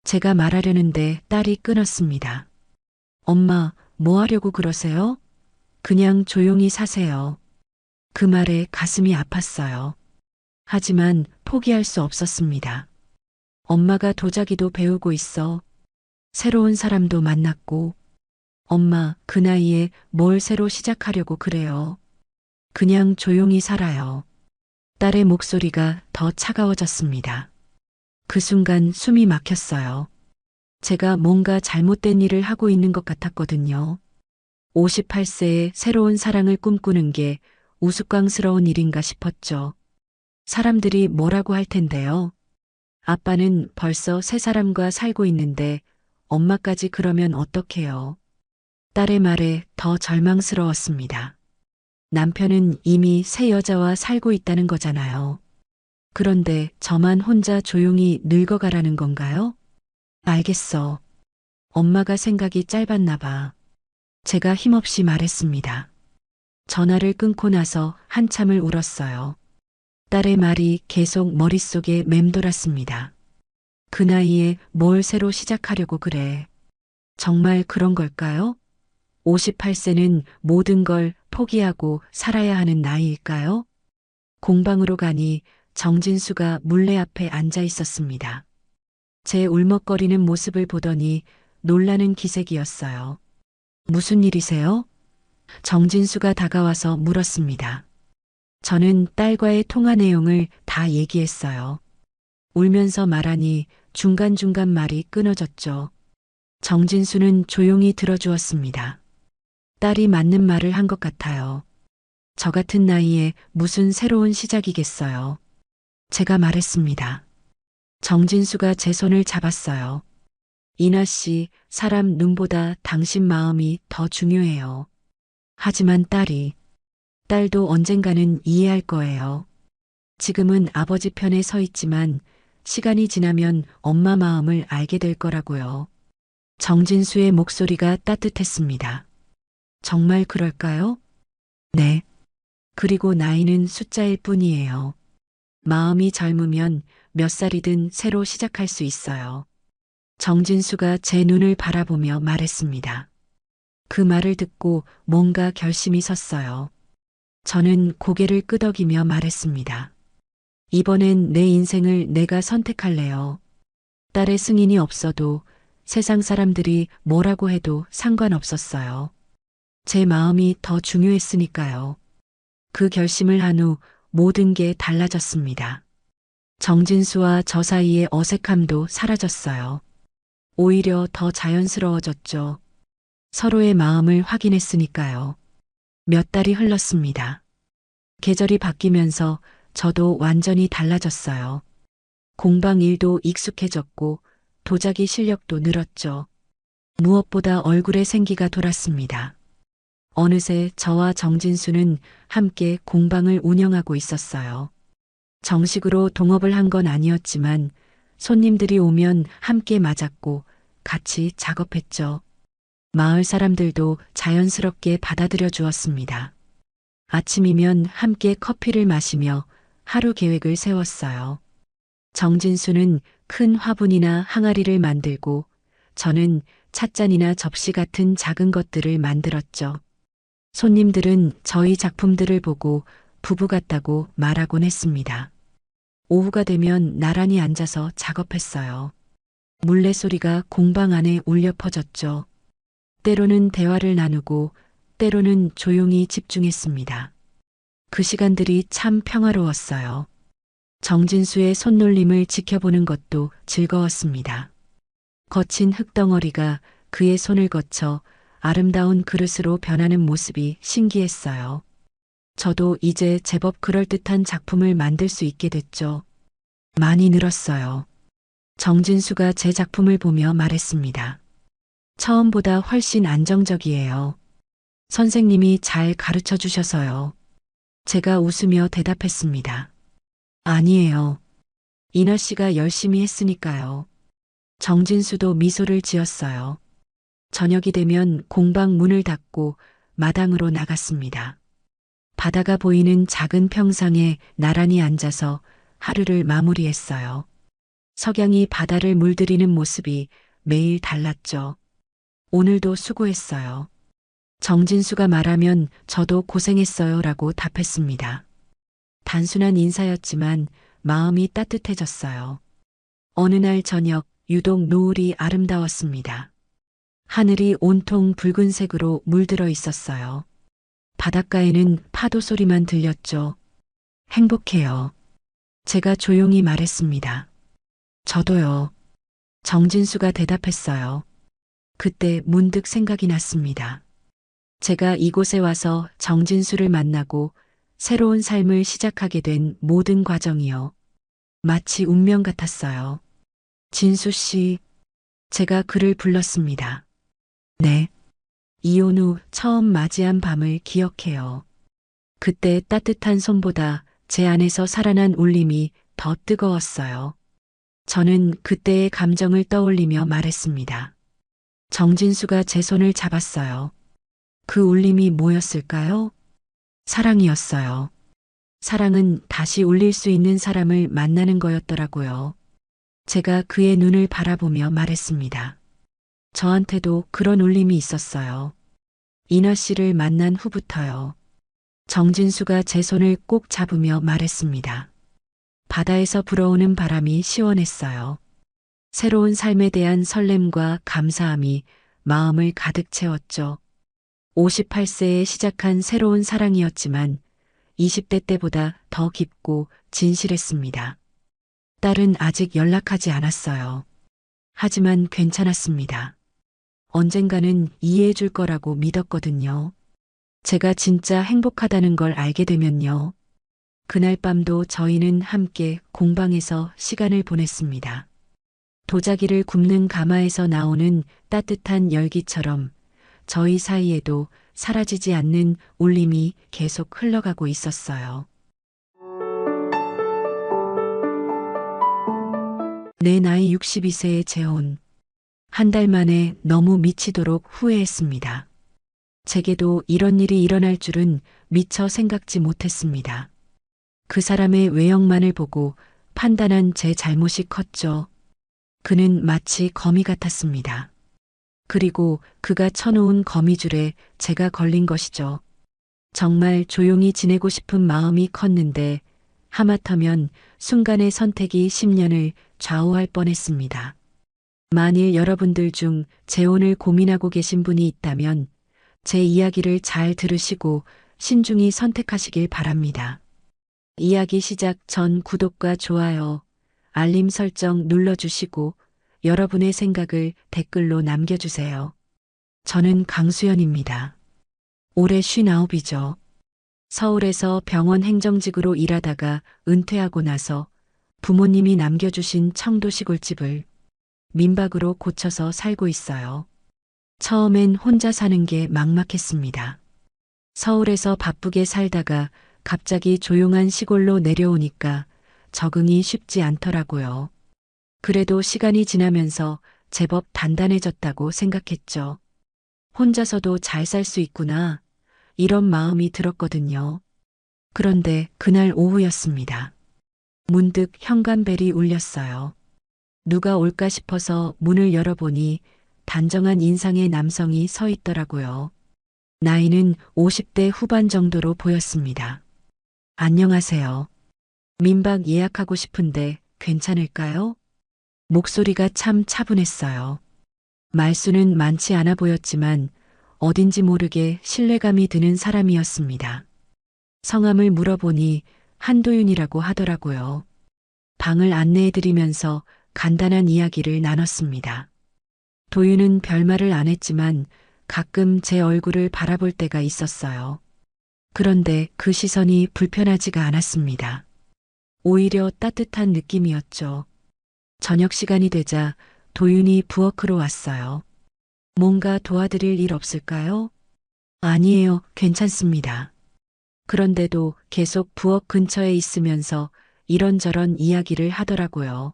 제가 말하려는데 딸이 끊었습니다. 엄마, 뭐 하려고 그러세요? 그냥 조용히 사세요. 그 말에 가슴이 아팠어요. 하지만 포기할 수 없었습니다. 엄마가 도자기도 배우고 있어. 새로운 사람도 만났고. 엄마, 그 나이에 뭘 새로 시작하려고 그래요. 그냥 조용히 살아요. 딸의 목소리가 더 차가워졌습니다. 그 순간 숨이 막혔어요. 제가 뭔가 잘못된 일을 하고 있는 것 같았거든요. 58세에 새로운 사랑을 꿈꾸는 게 우스꽝스러운 일인가 싶었죠. 사람들이 뭐라고 할 텐데요. 아빠는 벌써 새 사람과 살고 있는데 엄마까지 그러면 어떡해요. 딸의 말에 더 절망스러웠습니다. 남편은 이미 새 여자와 살고 있다는 거잖아요. 그런데 저만 혼자 조용히 늙어가라는 건가요? 알겠어. 엄마가 생각이 짧았나 봐. 제가 힘없이 말했습니다. 전화를 끊고 나서 한참을 울었어요. 딸의 말이 계속 머릿속에 맴돌았습니다. 그 나이에 뭘 새로 시작하려고 그래. 정말 그런 걸까요? 58세는 모든 걸 포기하고 살아야 하는 나이일까요? 공방으로 가니 정진수가 물레 앞에 앉아 있었습니다. 제 울먹거리는 모습을 보더니 놀라는 기색이었어요. 무슨 일이세요? 정진수가 다가와서 물었습니다. 저는 딸과의 통화 내용을 다 얘기했어요. 울면서 말하니 중간중간 말이 끊어졌죠. 정진수는 조용히 들어주었습니다. 딸이 맞는 말을 한 것 같아요. 저 같은 나이에 무슨 새로운 시작이겠어요. 제가 말했습니다. 정진수가 제 손을 잡았어요. 이나 씨, 사람 눈보다 당신 마음이 더 중요해요. 하지만 딸도 언젠가는 이해할 거예요. 지금은 아버지 편에 서 있지만 시간이 지나면 엄마 마음을 알게 될 거라고요. 정진수의 목소리가 따뜻했습니다. 정말 그럴까요? 네. 그리고 나이는 숫자일 뿐이에요. 마음이 젊으면 몇 살이든 새로 시작할 수 있어요. 정진수가 제 눈을 바라보며 말했습니다. 그 말을 듣고 뭔가 결심이 섰어요. 저는 고개를 끄덕이며 말했습니다. 이번엔 내 인생을 내가 선택할래요. 딸의 승인이 없어도 세상 사람들이 뭐라고 해도 상관없었어요. 제 마음이 더 중요했으니까요. 그 결심을 한 후 모든 게 달라졌습니다. 정진수와 저 사이의 어색함도 사라졌어요. 오히려 더 자연스러워졌죠. 서로의 마음을 확인했으니까요. 몇 달이 흘렀습니다. 계절이 바뀌면서 저도 완전히 달라졌어요. 공방 일도 익숙해졌고 도자기 실력도 늘었죠. 무엇보다 얼굴에 생기가 돌았습니다. 어느새 저와 정진수는 함께 공방을 운영하고 있었어요. 정식으로 동업을 한 건 아니었지만 손님들이 오면 함께 맞았고 같이 작업했죠. 마을 사람들도 자연스럽게 받아들여 주었습니다. 아침이면 함께 커피를 마시며 하루 계획을 세웠어요. 정진수는 큰 화분이나 항아리를 만들고 저는 찻잔이나 접시 같은 작은 것들을 만들었죠. 손님들은 저희 작품들을 보고 부부 같다고 말하곤 했습니다. 오후가 되면 나란히 앉아서 작업했어요. 물레 소리가 공방 안에 울려 퍼졌죠. 때로는 대화를 나누고 때로는 조용히 집중했습니다. 그 시간들이 참 평화로웠어요. 정진수의 손놀림을 지켜보는 것도 즐거웠습니다. 거친 흙덩어리가 그의 손을 거쳐 아름다운 그릇으로 변하는 모습이 신기했어요. 저도 이제 제법 그럴듯한 작품을 만들 수 있게 됐죠. 많이 늘었어요. 정진수가 제 작품을 보며 말했습니다. 처음보다 훨씬 안정적이에요. 선생님이 잘 가르쳐 주셔서요. 제가 웃으며 대답했습니다. 아니에요. 이나 씨가 열심히 했으니까요. 정진수도 미소를 지었어요. 저녁이 되면 공방 문을 닫고 마당으로 나갔습니다. 바다가 보이는 작은 평상에 나란히 앉아서 하루를 마무리했어요. 석양이 바다를 물들이는 모습이 매일 달랐죠. 오늘도 수고했어요. 정진수가 말하면 저도 고생했어요 라고 답했습니다. 단순한 인사였지만 마음이 따뜻해졌어요. 어느 날 저녁 유독 노을이 아름다웠습니다. 하늘이 온통 붉은색으로 물들어 있었어요. 바닷가에는 파도 소리만 들렸죠. 행복해요. 제가 조용히 말했습니다. 저도요. 정진수가 대답했어요. 그때 문득 생각이 났습니다. 제가 이곳에 와서 정진수를 만나고 새로운 삶을 시작하게 된 모든 과정이요. 마치 운명 같았어요. 진수 씨, 제가 그를 불렀습니다. 네. 이혼 후 처음 맞이한 밤을 기억해요. 그때 따뜻한 손보다 제 안에서 살아난 울림이 더 뜨거웠어요. 저는 그때의 감정을 떠올리며 말했습니다. 정진수가 제 손을 잡았어요. 그 울림이 뭐였을까요? 사랑이었어요. 사랑은 다시 울릴 수 있는 사람을 만나는 거였더라고요. 제가 그의 눈을 바라보며 말했습니다. 저한테도 그런 울림이 있었어요. 이나 씨를 만난 후부터요. 정진수가 제 손을 꼭 잡으며 말했습니다. 바다에서 불어오는 바람이 시원했어요. 새로운 삶에 대한 설렘과 감사함이 마음을 가득 채웠죠. 58세에 시작한 새로운 사랑이었지만 20대 때보다 더 깊고 진실했습니다. 딸은 아직 연락하지 않았어요. 하지만 괜찮았습니다. 언젠가는 이해해 줄 거라고 믿었거든요. 제가 진짜 행복하다는 걸 알게 되면요. 그날 밤도 저희는 함께 공방에서 시간을 보냈습니다. 도자기를 굽는 가마에서 나오는 따뜻한 열기처럼 저희 사이에도 사라지지 않는 울림이 계속 흘러가고 있었어요. 내 나이 62세의 재혼. 한 달 만에 너무 미치도록 후회했습니다. 제게도 이런 일이 일어날 줄은 미처 생각지 못했습니다. 그 사람의 외형만을 보고 판단한 제 잘못이 컸죠. 그는 마치 거미 같았습니다. 그리고 그가 쳐놓은 거미줄에 제가 걸린 것이죠. 정말 조용히 지내고 싶은 마음이 컸는데 하마터면 순간의 선택이 10년을 좌우할 뻔했습니다. 만일 여러분들 중 재혼을 고민하고 계신 분이 있다면 제 이야기를 잘 들으시고 신중히 선택하시길 바랍니다. 이야기 시작 전 구독과 좋아요, 알림 설정 눌러주시고 여러분의 생각을 댓글로 남겨주세요. 저는 강수연입니다. 올해 59이죠. 서울에서 병원 행정직으로 일하다가 은퇴하고 나서 부모님이 남겨주신 청도 시골집을 민박으로 고쳐서 살고 있어요. 처음엔 혼자 사는 게 막막했습니다. 서울에서 바쁘게 살다가 갑자기 조용한 시골로 내려오니까 적응이 쉽지 않더라고요. 그래도 시간이 지나면서 제법 단단해졌다고 생각했죠. 혼자서도 잘 살 수 있구나, 이런 마음이 들었거든요. 그런데 그날 오후였습니다. 문득 현관벨이 울렸어요. 누가 올까 싶어서 문을 열어보니 단정한 인상의 남성이 서 있더라고요. 나이는 50대 후반 정도로 보였습니다. 안녕하세요. 민박 예약하고 싶은데 괜찮을까요? 목소리가 참 차분했어요. 말수는 많지 않아 보였지만 어딘지 모르게 신뢰감이 드는 사람이었습니다. 성함을 물어보니 한도윤이라고 하더라고요. 방을 안내해드리면서 간단한 이야기를 나눴습니다. 도윤은 별말을 안 했지만 가끔 제 얼굴을 바라볼 때가 있었어요. 그런데 그 시선이 불편하지가 않았습니다. 오히려 따뜻한 느낌이었죠. 저녁 시간이 되자 도윤이 부엌으로 왔어요. 뭔가 도와드릴 일 없을까요? 아니에요, 괜찮습니다. 그런데도 계속 부엌 근처에 있으면서 이런저런 이야기를 하더라고요.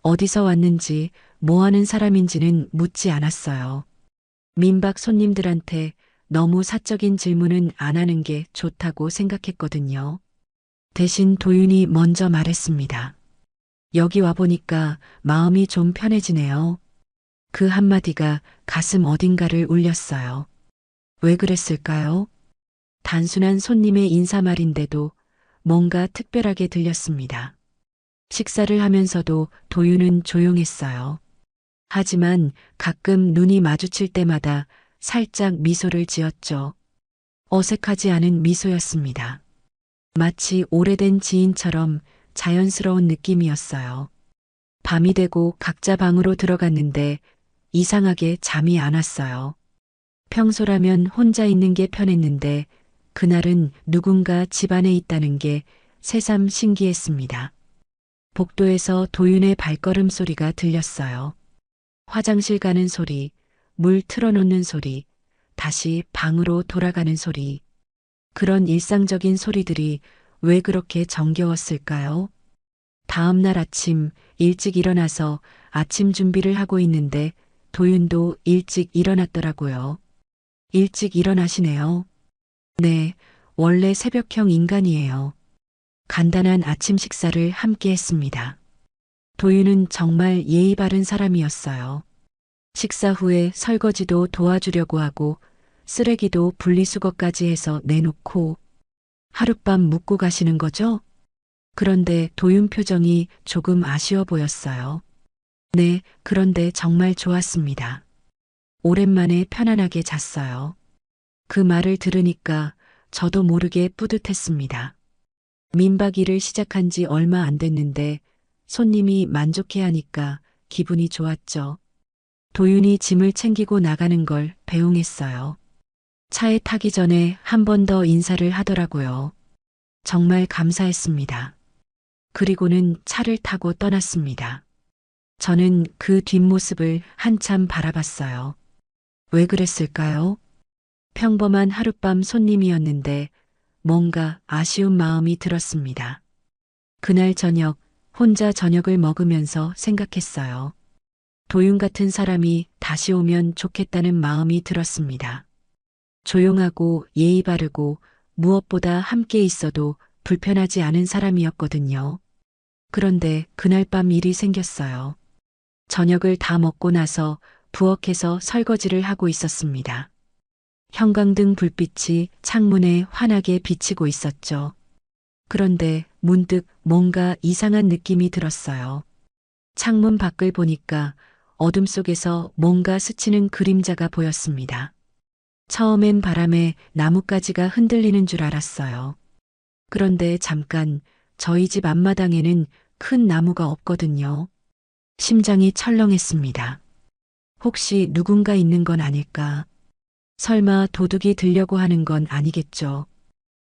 어디서 왔는지, 뭐 하는 사람인지는 묻지 않았어요. 민박 손님들한테 너무 사적인 질문은 안 하는 게 좋다고 생각했거든요. 대신 도윤이 먼저 말했습니다. 여기 와보니까 마음이 좀 편해지네요. 그 한마디가 가슴 어딘가를 울렸어요. 왜 그랬을까요? 단순한 손님의 인사말인데도 뭔가 특별하게 들렸습니다. 식사를 하면서도 도윤은 조용했어요. 하지만 가끔 눈이 마주칠 때마다 살짝 미소를 지었죠. 어색하지 않은 미소였습니다. 마치 오래된 지인처럼 자연스러운 느낌이었어요. 밤이 되고 각자 방으로 들어갔는데 이상하게 잠이 안 왔어요. 평소라면 혼자 있는 게 편했는데 그날은 누군가 집안에 있다는 게 새삼 신기했습니다. 복도에서 도윤의 발걸음 소리가 들렸어요. 화장실 가는 소리, 물 틀어놓는 소리, 다시 방으로 돌아가는 소리. 그런 일상적인 소리들이 왜 그렇게 정겨웠을까요? 다음 날 아침 일찍 일어나서 아침 준비를 하고 있는데 도윤도 일찍 일어났더라고요. 일찍 일어나시네요. 네, 원래 새벽형 인간이에요. 간단한 아침 식사를 함께 했습니다. 도윤은 정말 예의 바른 사람이었어요. 식사 후에 설거지도 도와주려고 하고 쓰레기도 분리수거까지 해서 내놓고 하룻밤 묵고 가시는 거죠? 그런데 도윤 표정이 조금 아쉬워 보였어요. 네, 그런데 정말 좋았습니다. 오랜만에 편안하게 잤어요. 그 말을 들으니까 저도 모르게 뿌듯했습니다. 민박 일을 시작한 지 얼마 안 됐는데 손님이 만족해 하니까 기분이 좋았죠. 도윤이 짐을 챙기고 나가는 걸 배웅했어요. 차에 타기 전에 한 번 더 인사를 하더라고요. 정말 감사했습니다. 그리고는 차를 타고 떠났습니다. 저는 그 뒷모습을 한참 바라봤어요. 왜 그랬을까요? 평범한 하룻밤 손님이었는데 뭔가 아쉬운 마음이 들었습니다. 그날 저녁 혼자 저녁을 먹으면서 생각했어요. 도윤 같은 사람이 다시 오면 좋겠다는 마음이 들었습니다. 조용하고 예의 바르고 무엇보다 함께 있어도 불편하지 않은 사람이었거든요. 그런데 그날 밤 일이 생겼어요. 저녁을 다 먹고 나서 부엌에서 설거지를 하고 있었습니다. 형광등 불빛이 창문에 환하게 비치고 있었죠. 그런데 문득 뭔가 이상한 느낌이 들었어요. 창문 밖을 보니까 어둠 속에서 뭔가 스치는 그림자가 보였습니다. 처음엔 바람에 나뭇가지가 흔들리는 줄 알았어요. 그런데 잠깐 저희 집 앞마당에는 큰 나무가 없거든요. 심장이 철렁했습니다. 혹시 누군가 있는 건 아닐까? 설마 도둑이 들려고 하는 건 아니겠죠.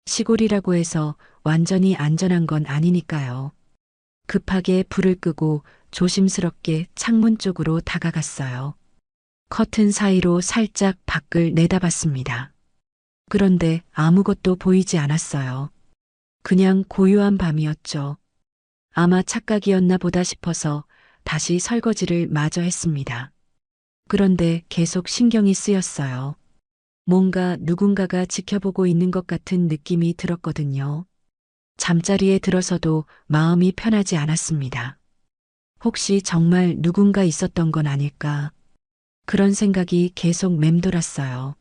시골이라고 해서 완전히 안전한 건 아니니까요. 급하게 불을 끄고 조심스럽게 창문 쪽으로 다가갔어요. 커튼 사이로 살짝 밖을 내다봤습니다. 그런데 아무것도 보이지 않았어요. 그냥 고요한 밤이었죠. 아마 착각이었나 보다 싶어서 다시 설거지를 마저 했습니다. 그런데 계속 신경이 쓰였어요. 뭔가 누군가가 지켜보고 있는 것 같은 느낌이 들었거든요. 잠자리에 들어서도 마음이 편하지 않았습니다. 혹시 정말 누군가 있었던 건 아닐까? 그런 생각이 계속 맴돌았어요.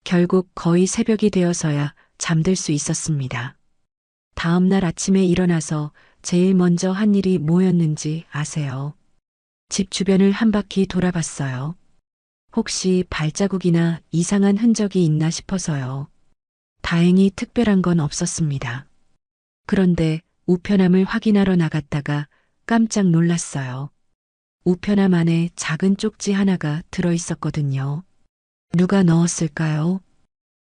결국 거의 새벽이 되어서야 잠들 수 있었습니다. 다음 날 아침에 일어나서 제일 먼저 한 일이 뭐였는지 아세요? 집 주변을 한 바퀴 돌아봤어요. 혹시 발자국이나 이상한 흔적이 있나 싶어서요. 다행히 특별한 건 없었습니다. 그런데 우편함을 확인하러 나갔다가 깜짝 놀랐어요. 우편함 안에 작은 쪽지 하나가 들어 있었거든요. 누가 넣었을까요?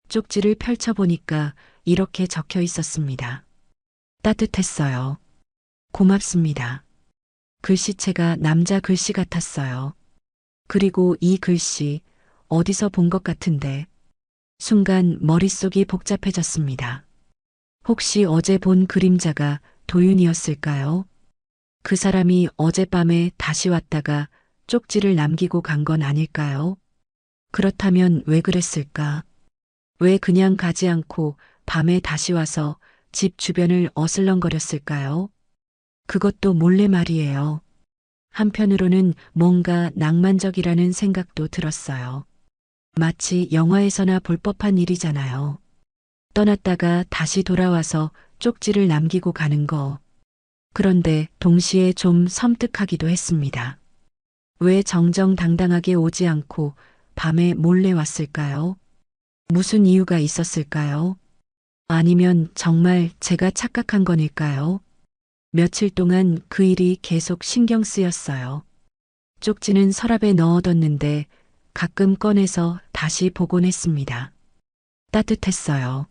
쪽지를 펼쳐보니까 이렇게 적혀 있었습니다. 따뜻했어요. 고맙습니다. 글씨체가 남자 글씨 같았어요. 그리고 이 글씨 어디서 본 것 같은데 순간 머릿속이 복잡해졌습니다. 혹시 어제 본 그림자가 도윤이었을까요? 그 사람이 어젯밤에 다시 왔다가 쪽지를 남기고 간 건 아닐까요? 그렇다면 왜 그랬을까? 왜 그냥 가지 않고 밤에 다시 와서 집 주변을 어슬렁거렸을까요? 그것도 몰래 말이에요. 한편으로는 뭔가 낭만적이라는 생각도 들었어요. 마치 영화에서나 볼 법한 일이잖아요. 떠났다가 다시 돌아와서 쪽지를 남기고 가는 거. 그런데 동시에 좀 섬뜩하기도 했습니다. 왜 정정당당하게 오지 않고 밤에 몰래 왔을까요? 무슨 이유가 있었을까요? 아니면 정말 제가 착각한 건일까요? 며칠 동안 그 일이 계속 신경 쓰였어요. 쪽지는 서랍에 넣어뒀는데 가끔 꺼내서 다시 보곤 했습니다. 따뜻했어요.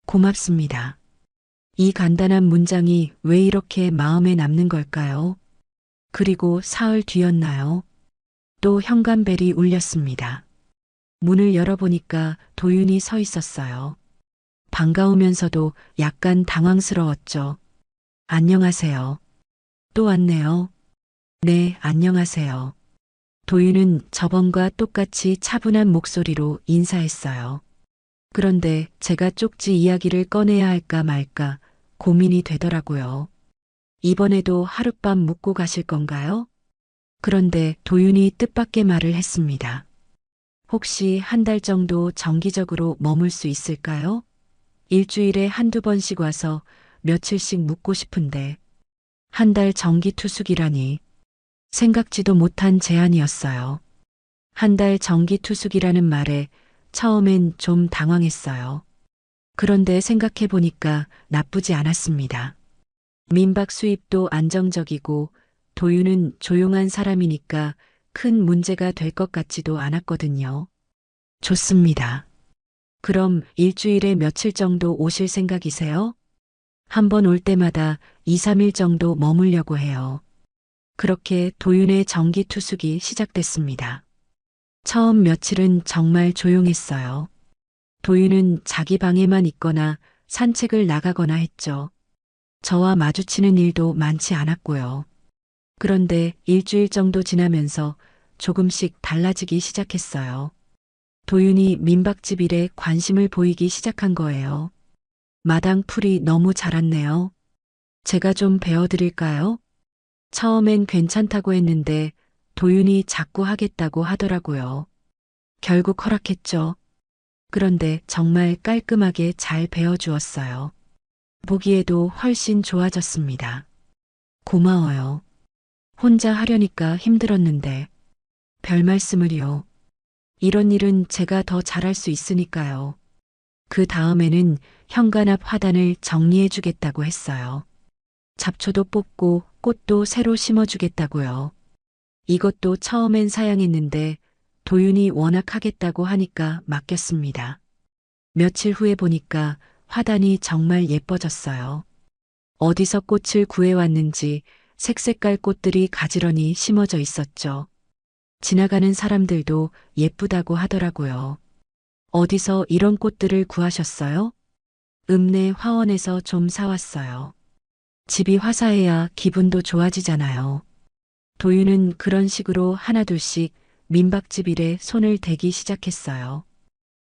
고맙습니다. 이 간단한 문장이 왜 이렇게 마음에 남는 걸까요? 그리고 사흘 뒤였나요? 또 현관벨이 울렸습니다. 문을 열어보니까 도윤이 서 있었어요. 반가우면서도 약간 당황스러웠죠. 안녕하세요. 또 왔네요. 네, 안녕하세요. 도윤은 저번과 똑같이 차분한 목소리로 인사했어요. 그런데 제가 쪽지 이야기를 꺼내야 할까 말까 고민이 되더라고요. 이번에도 하룻밤 묵고 가실 건가요? 그런데 도윤이 뜻밖의 말을 했습니다. 혹시 한 달 정도 정기적으로 머물 수 있을까요? 일주일에 한두 번씩 와서 며칠씩 묵고 싶은데 한 달 정기 투숙이라니 생각지도 못한 제안이었어요. 한 달 정기 투숙이라는 말에 처음엔 좀 당황했어요. 그런데 생각해 보니까 나쁘지 않았습니다. 민박 수입도 안정적이고 도윤은 조용한 사람이니까 큰 문제가 될 것 같지도 않았거든요. 좋습니다. 그럼 일주일에 며칠 정도 오실 생각이세요? 한 번 올 때마다 2, 3일 정도 머물려고 해요. 그렇게 도윤의 정기 투숙이 시작됐습니다. 처음 며칠은 정말 조용했어요. 도윤은 자기 방에만 있거나 산책을 나가거나 했죠. 저와 마주치는 일도 많지 않았고요. 그런데 일주일 정도 지나면서 조금씩 달라지기 시작했어요. 도윤이 민박집 일에 관심을 보이기 시작한 거예요. 마당 풀이 너무 자랐네요. 제가 좀 베어드릴까요? 처음엔 괜찮다고 했는데 도윤이 자꾸 하겠다고 하더라고요. 결국 허락했죠. 그런데 정말 깔끔하게 잘 베어주었어요. 보기에도 훨씬 좋아졌습니다. 고마워요. 혼자 하려니까 힘들었는데 별 말씀을요. 이런 일은 제가 더 잘할 수 있으니까요. 그 다음에는 현관 앞 화단을 정리해 주겠다고 했어요. 잡초도 뽑고 꽃도 새로 심어주겠다고요. 이것도 처음엔 사양했는데 도윤이 워낙 하겠다고 하니까 맡겼습니다. 며칠 후에 보니까 화단이 정말 예뻐졌어요. 어디서 꽃을 구해왔는지 색색깔 꽃들이 가지런히 심어져 있었죠. 지나가는 사람들도 예쁘다고 하더라고요. 어디서 이런 꽃들을 구하셨어요? 읍내 화원에서 좀 사왔어요. 집이 화사해야 기분도 좋아지잖아요. 도윤은 그런 식으로 하나둘씩 민박집 일에 손을 대기 시작했어요.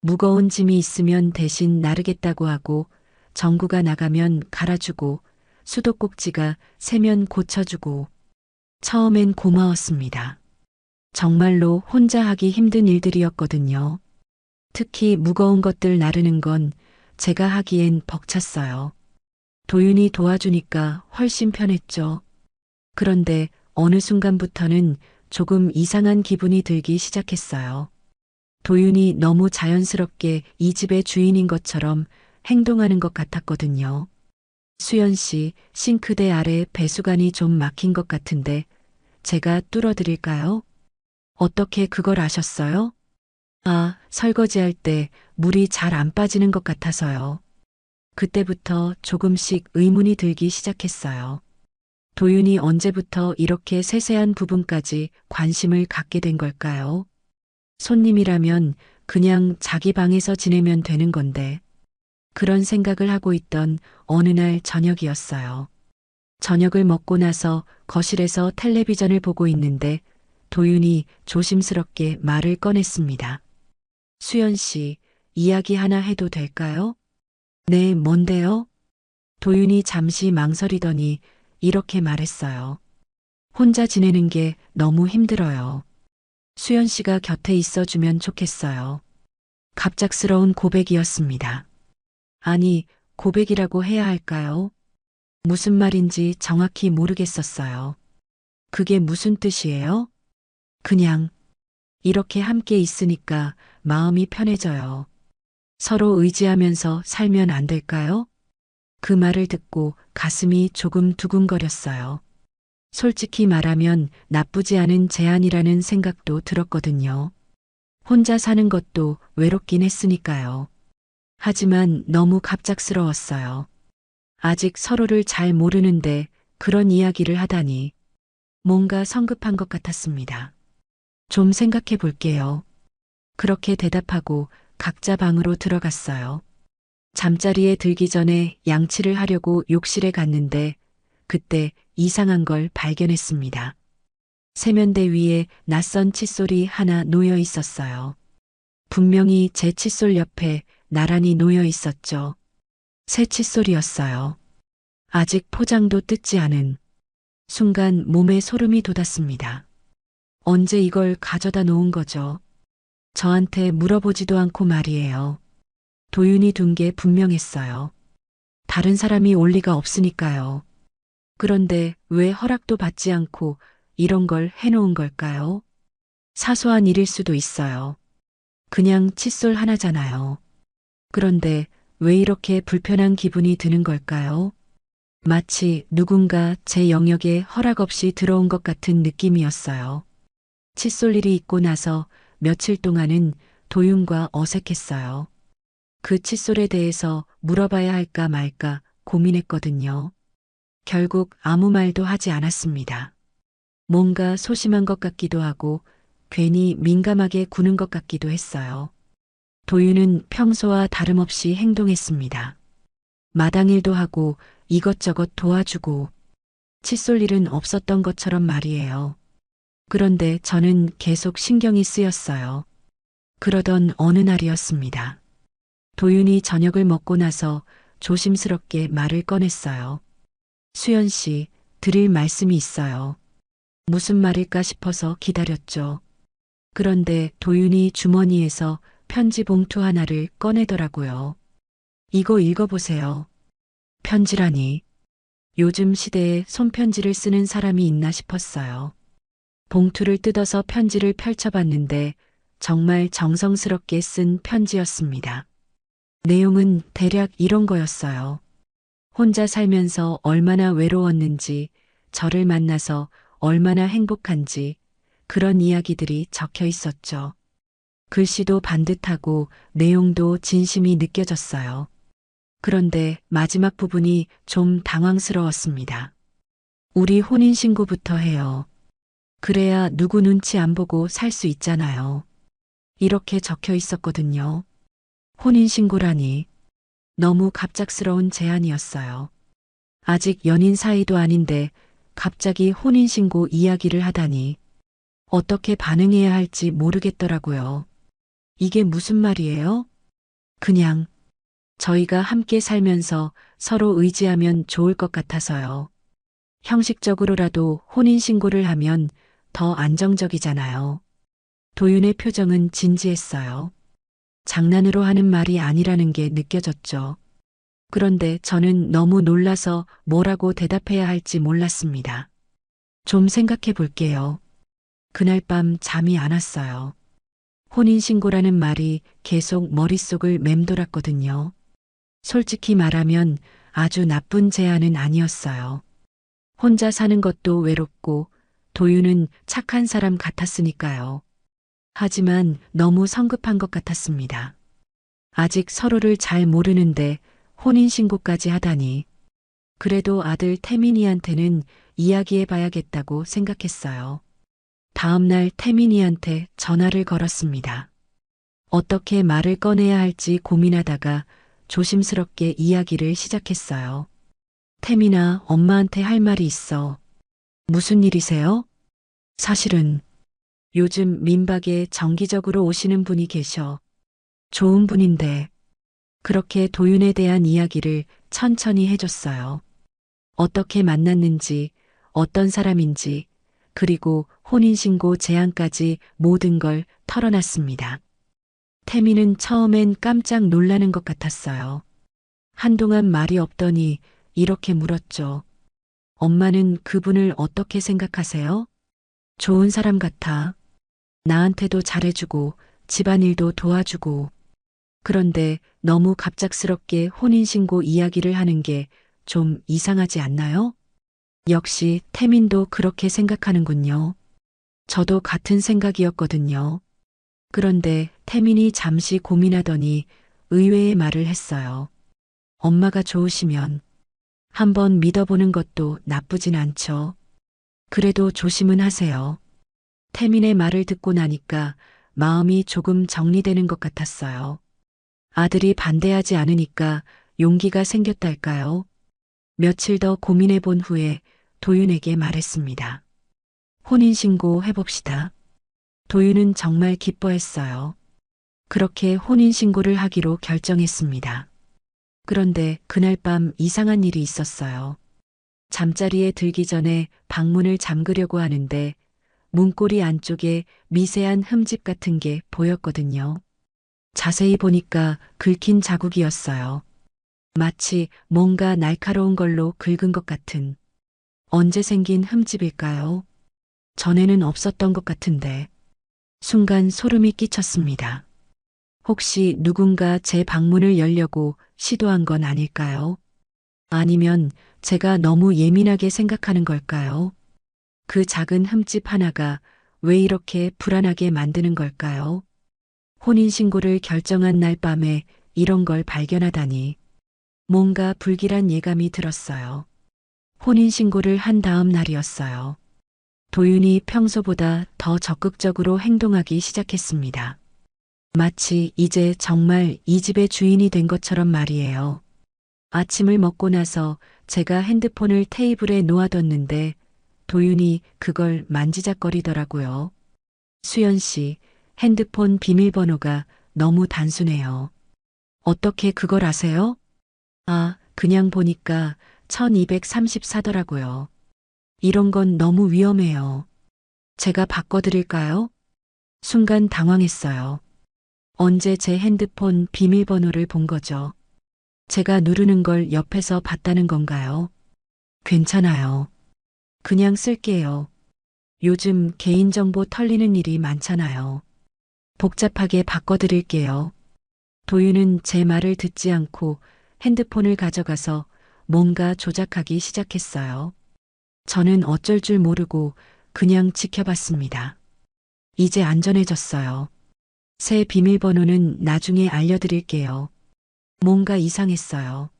무거운 짐이 있으면 대신 나르겠다고 하고 전구가 나가면 갈아주고 수도꼭지가 새면 고쳐주고 처음엔 고마웠습니다. 정말로 혼자 하기 힘든 일들이었거든요. 특히 무거운 것들 나르는 건 제가 하기엔 벅찼어요. 도윤이 도와주니까 훨씬 편했죠. 그런데 어느 순간부터는 조금 이상한 기분이 들기 시작했어요. 도윤이 너무 자연스럽게 이 집의 주인인 것처럼 행동하는 것 같았거든요. 수연 씨, 싱크대 아래 배수관이 좀 막힌 것 같은데 제가 뚫어드릴까요? 어떻게 그걸 아셨어요? 아, 설거지할 때 물이 잘 안 빠지는 것 같아서요. 그때부터 조금씩 의문이 들기 시작했어요. 도윤이 언제부터 이렇게 세세한 부분까지 관심을 갖게 된 걸까요? 손님이라면 그냥 자기 방에서 지내면 되는 건데, 그런 생각을 하고 있던 어느 날 저녁이었어요. 저녁을 먹고 나서 거실에서 텔레비전을 보고 있는데 도윤이 조심스럽게 말을 꺼냈습니다. 수연 씨, 이야기 하나 해도 될까요? 네, 뭔데요? 도윤이 잠시 망설이더니 이렇게 말했어요. 혼자 지내는 게 너무 힘들어요. 수연 씨가 곁에 있어주면 좋겠어요. 갑작스러운 고백이었습니다. 아니, 고백이라고 해야 할까요? 무슨 말인지 정확히 모르겠었어요. 그게 무슨 뜻이에요? 그냥, 이렇게 함께 있으니까 마음이 편해져요. 서로 의지하면서 살면 안 될까요? 그 말을 듣고 가슴이 조금 두근거렸어요. 솔직히 말하면 나쁘지 않은 제안이라는 생각도 들었거든요. 혼자 사는 것도 외롭긴 했으니까요. 하지만 너무 갑작스러웠어요. 아직 서로를 잘 모르는데 그런 이야기를 하다니 뭔가 성급한 것 같았습니다. 좀 생각해 볼게요. 그렇게 대답하고 각자 방으로 들어갔어요. 잠자리에 들기 전에 양치를 하려고 욕실에 갔는데 그때 이상한 걸 발견했습니다. 세면대 위에 낯선 칫솔이 하나 놓여 있었어요. 분명히 제 칫솔 옆에 나란히 놓여 있었죠. 새 칫솔이었어요. 아직 포장도 뜯지 않은 순간 몸에 소름이 돋았습니다. 언제 이걸 가져다 놓은 거죠? 저한테 물어보지도 않고 말이에요. 도윤이 둔 게 분명했어요. 다른 사람이 올 리가 없으니까요. 그런데 왜 허락도 받지 않고 이런 걸 해놓은 걸까요? 사소한 일일 수도 있어요. 그냥 칫솔 하나잖아요. 그런데 왜 이렇게 불편한 기분이 드는 걸까요? 마치 누군가 제 영역에 허락 없이 들어온 것 같은 느낌이었어요. 칫솔 일이 있고 나서 며칠 동안은 도윤과 어색했어요. 그 칫솔에 대해서 물어봐야 할까 말까 고민했거든요. 결국 아무 말도 하지 않았습니다. 뭔가 소심한 것 같기도 하고 괜히 민감하게 구는 것 같기도 했어요. 도윤은 평소와 다름없이 행동했습니다. 마당일도 하고 이것저것 도와주고 칫솔 일은 없었던 것처럼 말이에요. 그런데 저는 계속 신경이 쓰였어요. 그러던 어느 날이었습니다. 도윤이 저녁을 먹고 나서 조심스럽게 말을 꺼냈어요. 수연 씨, 드릴 말씀이 있어요. 무슨 말일까 싶어서 기다렸죠. 그런데 도윤이 주머니에서 편지 봉투 하나를 꺼내더라고요. 이거 읽어보세요. 편지라니. 요즘 시대에 손편지를 쓰는 사람이 있나 싶었어요. 봉투를 뜯어서 편지를 펼쳐봤는데 정말 정성스럽게 쓴 편지였습니다. 내용은 대략 이런 거였어요. 혼자 살면서 얼마나 외로웠는지, 저를 만나서 얼마나 행복한지 그런 이야기들이 적혀 있었죠. 글씨도 반듯하고 내용도 진심이 느껴졌어요. 그런데 마지막 부분이 좀 당황스러웠습니다. 우리 혼인신고부터 해요. 그래야 누구 눈치 안 보고 살 수 있잖아요. 이렇게 적혀 있었거든요. 혼인신고라니 너무 갑작스러운 제안이었어요. 아직 연인 사이도 아닌데 갑자기 혼인신고 이야기를 하다니 어떻게 반응해야 할지 모르겠더라고요. 이게 무슨 말이에요? 그냥 저희가 함께 살면서 서로 의지하면 좋을 것 같아서요. 형식적으로라도 혼인신고를 하면 더 안정적이잖아요. 도윤의 표정은 진지했어요. 장난으로 하는 말이 아니라는 게 느껴졌죠. 그런데 저는 너무 놀라서 뭐라고 대답해야 할지 몰랐습니다. 좀 생각해 볼게요. 그날 밤 잠이 안 왔어요. 혼인신고라는 말이 계속 머릿속을 맴돌았거든요. 솔직히 말하면 아주 나쁜 제안은 아니었어요. 혼자 사는 것도 외롭고 도윤은 착한 사람 같았으니까요. 하지만 너무 성급한 것 같았습니다. 아직 서로를 잘 모르는데 혼인신고까지 하다니. 그래도 아들 태민이한테는 이야기해봐야겠다고 생각했어요. 다음날 태민이한테 전화를 걸었습니다. 어떻게 말을 꺼내야 할지 고민하다가 조심스럽게 이야기를 시작했어요. 태민아, 엄마한테 할 말이 있어. 무슨 일이세요? 사실은 요즘 민박에 정기적으로 오시는 분이 계셔. 좋은 분인데. 그렇게 도윤에 대한 이야기를 천천히 해줬어요. 어떻게 만났는지, 어떤 사람인지, 그리고 혼인신고 제안까지 모든 걸 털어놨습니다. 태미는 처음엔 깜짝 놀라는 것 같았어요. 한동안 말이 없더니 이렇게 물었죠. 엄마는 그분을 어떻게 생각하세요? 좋은 사람 같아. 나한테도 잘해주고 집안일도 도와주고. 그런데 너무 갑작스럽게 혼인신고 이야기를 하는 게 좀 이상하지 않나요? 역시 태민도 그렇게 생각하는군요. 저도 같은 생각이었거든요. 그런데 태민이 잠시 고민하더니 의외의 말을 했어요. 엄마가 좋으시면 한번 믿어보는 것도 나쁘진 않죠. 그래도 조심은 하세요. 태민의 말을 듣고 나니까 마음이 조금 정리되는 것 같았어요. 아들이 반대하지 않으니까 용기가 생겼달까요? 며칠 더 고민해 본 후에 도윤에게 말했습니다. 혼인신고 해봅시다. 도윤은 정말 기뻐했어요. 그렇게 혼인신고를 하기로 결정했습니다. 그런데 그날 밤 이상한 일이 있었어요. 잠자리에 들기 전에 방문을 잠그려고 하는데 문고리 안쪽에 미세한 흠집 같은 게 보였거든요. 자세히 보니까 긁힌 자국이었어요. 마치 뭔가 날카로운 걸로 긁은 것 같은. 언제 생긴 흠집일까요? 전에는 없었던 것 같은데. 순간 소름이 끼쳤습니다. 혹시 누군가 제 방문을 열려고 시도한 건 아닐까요? 아니면 제가 너무 예민하게 생각하는 걸까요? 그 작은 흠집 하나가 왜 이렇게 불안하게 만드는 걸까요? 혼인신고를 결정한 날 밤에 이런 걸 발견하다니. 뭔가 불길한 예감이 들었어요. 혼인신고를 한 다음 날이었어요. 도윤이 평소보다 더 적극적으로 행동하기 시작했습니다. 마치 이제 정말 이 집의 주인이 된 것처럼 말이에요. 아침을 먹고 나서 제가 핸드폰을 테이블에 놓아뒀는데 도윤이 그걸 만지작거리더라고요. 수연 씨, 핸드폰 비밀번호가 너무 단순해요. 어떻게 그걸 아세요? 아, 그냥 보니까 1234더라고요. 이런 건 너무 위험해요. 제가 바꿔드릴까요? 순간 당황했어요. 언제 제 핸드폰 비밀번호를 본 거죠? 제가 누르는 걸 옆에서 봤다는 건가요? 괜찮아요. 그냥 쓸게요. 요즘 개인정보 털리는 일이 많잖아요. 복잡하게 바꿔드릴게요. 도윤은 제 말을 듣지 않고 핸드폰을 가져가서 뭔가 조작하기 시작했어요. 저는 어쩔 줄 모르고 그냥 지켜봤습니다. 이제 안전해졌어요. 새 비밀번호는 나중에 알려드릴게요. 뭔가 이상했어요.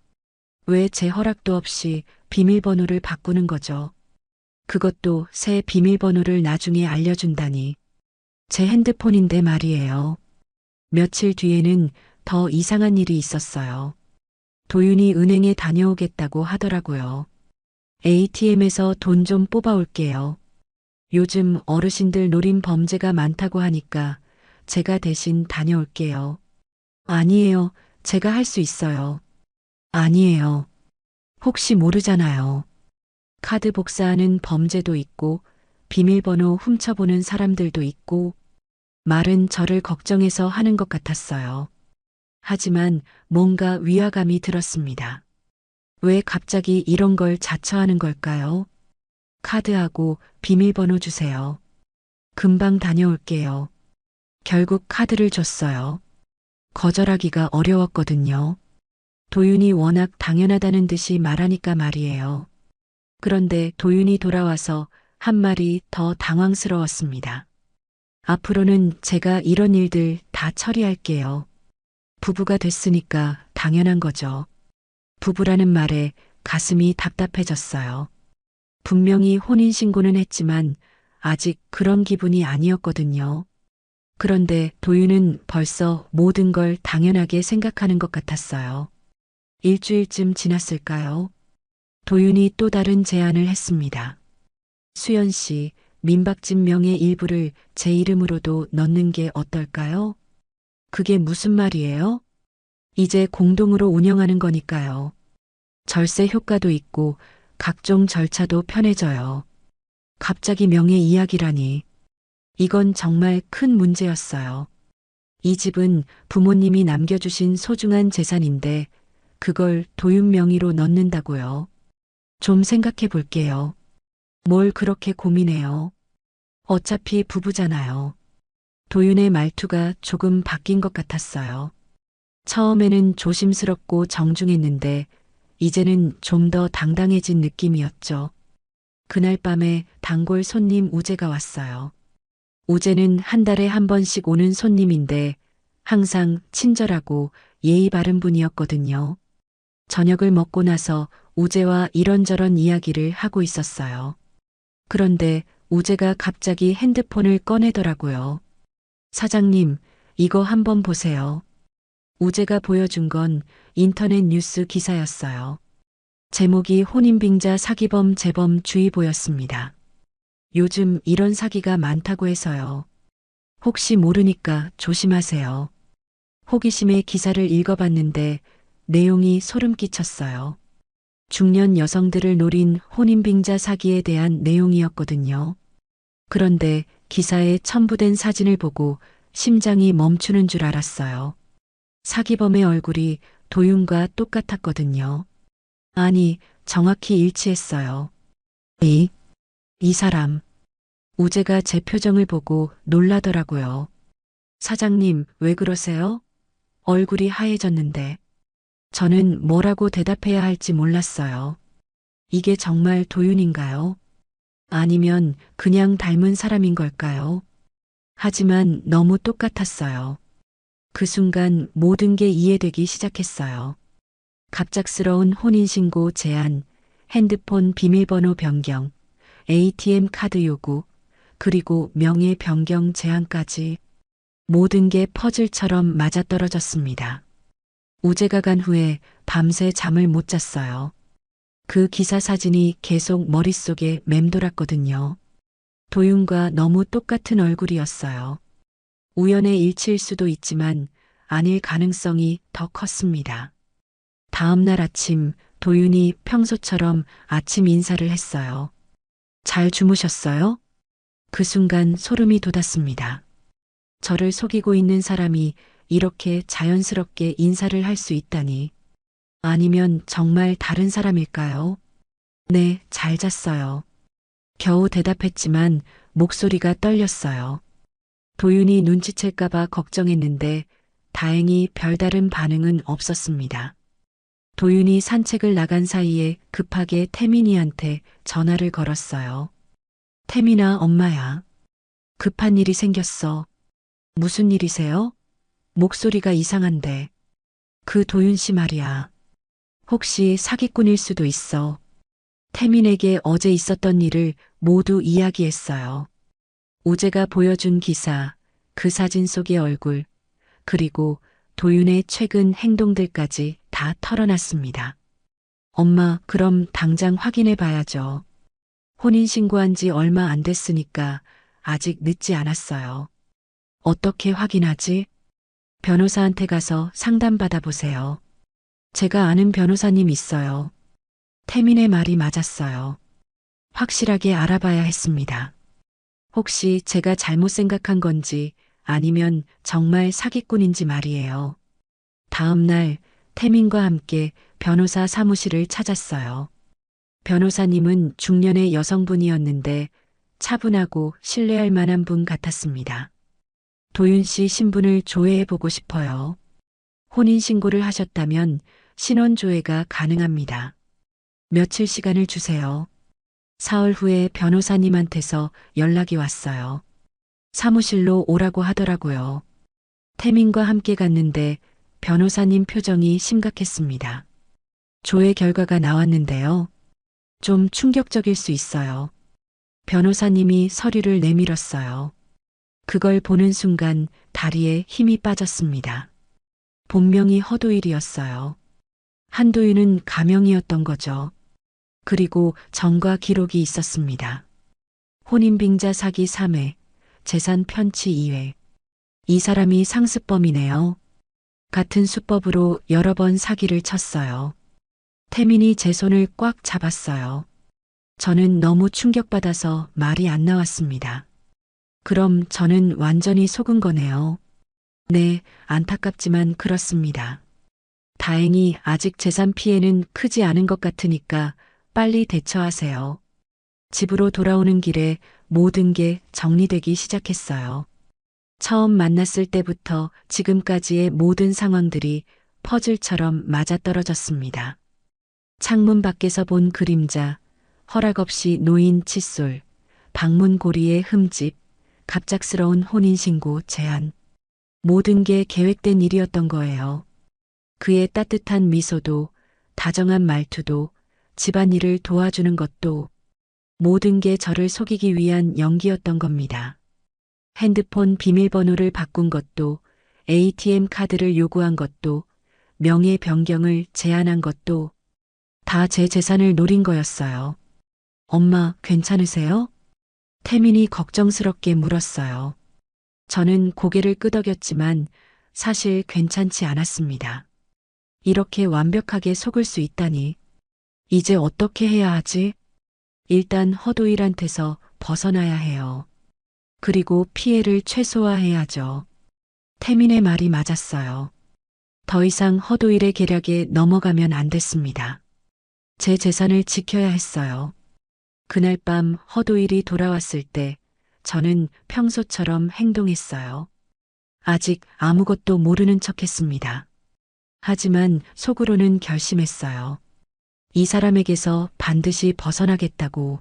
왜 제 허락도 없이 비밀번호를 바꾸는 거죠? 그것도 새 비밀번호를 나중에 알려준다니. 제 핸드폰인데 말이에요. 며칠 뒤에는 더 이상한 일이 있었어요. 도윤이 은행에 다녀오겠다고 하더라고요. ATM에서 돈 좀 뽑아올게요. 요즘 어르신들 노린 범죄가 많다고 하니까 제가 대신 다녀올게요. 아니에요. 제가 할 수 있어요. 아니에요. 혹시 모르잖아요. 카드 복사하는 범죄도 있고 비밀번호 훔쳐보는 사람들도 있고 말은 저를 걱정해서 하는 것 같았어요. 하지만 뭔가 위화감이 들었습니다. 왜 갑자기 이런 걸 자처하는 걸까요? 카드하고 비밀번호 주세요. 금방 다녀올게요. 결국 카드를 줬어요. 거절하기가 어려웠거든요. 도윤이 워낙 당연하다는 듯이 말하니까 말이에요. 그런데 도윤이 돌아와서 한 말이 더 당황스러웠습니다. 앞으로는 제가 이런 일들 다 처리할게요. 부부가 됐으니까 당연한 거죠. 부부라는 말에 가슴이 답답해졌어요. 분명히 혼인신고는 했지만 아직 그런 기분이 아니었거든요. 그런데 도윤은 벌써 모든 걸 당연하게 생각하는 것 같았어요. 일주일쯤 지났을까요? 도윤이 또 다른 제안을 했습니다. 수연 씨, 민박집 명의 일부를 제 이름으로도 넣는 게 어떨까요? 그게 무슨 말이에요? 이제 공동으로 운영하는 거니까요. 절세 효과도 있고 각종 절차도 편해져요. 갑자기 명의 이야기라니. 이건 정말 큰 문제였어요. 이 집은 부모님이 남겨주신 소중한 재산인데 그걸 도윤 명의로 넣는다고요. 좀 생각해 볼게요. 뭘 그렇게 고민해요? 어차피 부부잖아요. 도윤의 말투가 조금 바뀐 것 같았어요. 처음에는 조심스럽고 정중했는데 이제는 좀 더 당당해진 느낌이었죠. 그날 밤에 단골 손님 우재가 왔어요. 우재는 한 달에 한 번씩 오는 손님인데 항상 친절하고 예의 바른 분이었거든요. 저녁을 먹고 나서 우재와 이런저런 이야기를 하고 있었어요. 그런데 우재가 갑자기 핸드폰을 꺼내더라고요. 사장님, 이거 한번 보세요. 우재가 보여준 건 인터넷 뉴스 기사였어요. 제목이 혼인빙자 사기범 재범 주의보였습니다. 요즘 이런 사기가 많다고 해서요. 혹시 모르니까 조심하세요. 호기심에 기사를 읽어봤는데 내용이 소름 끼쳤어요. 중년 여성들을 노린 혼인빙자 사기에 대한 내용이었거든요. 그런데 기사에 첨부된 사진을 보고 심장이 멈추는 줄 알았어요. 사기범의 얼굴이 도윤과 똑같았거든요. 아니, 정확히 일치했어요. 이 사람. 우재가 제 표정을 보고 놀라더라고요. 사장님, 왜 그러세요? 얼굴이 하얘졌는데. 저는 뭐라고 대답해야 할지 몰랐어요. 이게 정말 도윤인가요? 아니면 그냥 닮은 사람인 걸까요? 하지만 너무 똑같았어요. 그 순간 모든 게 이해되기 시작했어요. 갑작스러운 혼인신고 제안, 핸드폰 비밀번호 변경, ATM 카드 요구, 그리고 명예 변경 제안까지 모든 게 퍼즐처럼 맞아떨어졌습니다. 우재가 간 후에 밤새 잠을 못 잤어요. 그 기사 사진이 계속 머릿속에 맴돌았거든요. 도윤과 너무 똑같은 얼굴이었어요. 우연의 일치일 수도 있지만 아닐 가능성이 더 컸습니다. 다음 날 아침 도윤이 평소처럼 아침 인사를 했어요. 잘 주무셨어요? 그 순간 소름이 돋았습니다. 저를 속이고 있는 사람이 이렇게 자연스럽게 인사를 할 수 있다니. 아니면 정말 다른 사람일까요? 네, 잘 잤어요. 겨우 대답했지만 목소리가 떨렸어요. 도윤이 눈치챌까봐 걱정했는데 다행히 별다른 반응은 없었습니다. 도윤이 산책을 나간 사이에 급하게 태민이한테 전화를 걸었어요. 태민아, 엄마야. 급한 일이 생겼어. 무슨 일이세요? 목소리가 이상한데. 그 도윤 씨 말이야. 혹시 사기꾼일 수도 있어. 태민에게 어제 있었던 일을 모두 이야기했어요. 우재가 보여준 기사, 그 사진 속의 얼굴, 그리고 도윤의 최근 행동들까지 다 털어놨습니다. 엄마, 그럼 당장 확인해 봐야죠. 혼인신고한 지 얼마 안 됐으니까 아직 늦지 않았어요. 어떻게 확인하지? 변호사한테 가서 상담받아 보세요. 제가 아는 변호사님 있어요. 태민의 말이 맞았어요. 확실하게 알아봐야 했습니다. 혹시 제가 잘못 생각한 건지 아니면 정말 사기꾼인지 말이에요. 다음 날 태민과 함께 변호사 사무실을 찾았어요. 변호사님은 중년의 여성분이었는데 차분하고 신뢰할 만한 분 같았습니다. 도윤 씨 신분을 조회해보고 싶어요. 혼인신고를 하셨다면 신원조회가 가능합니다. 며칠 시간을 주세요. 사흘 후에 변호사님한테서 연락이 왔어요. 사무실로 오라고 하더라고요. 태민과 함께 갔는데 변호사님 표정이 심각했습니다. 조회 결과가 나왔는데요. 좀 충격적일 수 있어요. 변호사님이 서류를 내밀었어요. 그걸 보는 순간 다리에 힘이 빠졌습니다. 본명이 허도일이었어요. 한도윤은 가명이었던 거죠. 그리고 전과 기록이 있었습니다. 혼인빙자 사기 3회, 재산 편취 2회. 이 사람이 상습범이네요. 같은 수법으로 여러 번 사기를 쳤어요. 태민이 제 손을 꽉 잡았어요. 저는 너무 충격받아서 말이 안 나왔습니다. 그럼 저는 완전히 속은 거네요. 네, 안타깝지만 그렇습니다. 다행히 아직 재산 피해는 크지 않은 것 같으니까 빨리 대처하세요. 집으로 돌아오는 길에 모든 게 정리되기 시작했어요. 처음 만났을 때부터 지금까지의 모든 상황들이 퍼즐처럼 맞아떨어졌습니다. 창문 밖에서 본 그림자, 허락 없이 놓인 칫솔, 방문 고리의 흠집, 갑작스러운 혼인신고 제안. 모든 게 계획된 일이었던 거예요. 그의 따뜻한 미소도, 다정한 말투도, 집안일을 도와주는 것도 모든 게 저를 속이기 위한 연기였던 겁니다. 핸드폰 비밀번호를 바꾼 것도, ATM 카드를 요구한 것도, 명예 변경을 제안한 것도 다 제 재산을 노린 거였어요. 엄마, 괜찮으세요? 태민이 걱정스럽게 물었어요. 저는 고개를 끄덕였지만 사실 괜찮지 않았습니다. 이렇게 완벽하게 속을 수 있다니. 이제 어떻게 해야 하지? 일단 허도일한테서 벗어나야 해요. 그리고 피해를 최소화해야죠. 태민의 말이 맞았어요. 더 이상 허도일의 계략에 넘어가면 안 됐습니다. 제 재산을 지켜야 했어요. 그날 밤 허도일이 돌아왔을 때 저는 평소처럼 행동했어요. 아직 아무것도 모르는 척했습니다. 하지만 속으로는 결심했어요. 이 사람에게서 반드시 벗어나겠다고,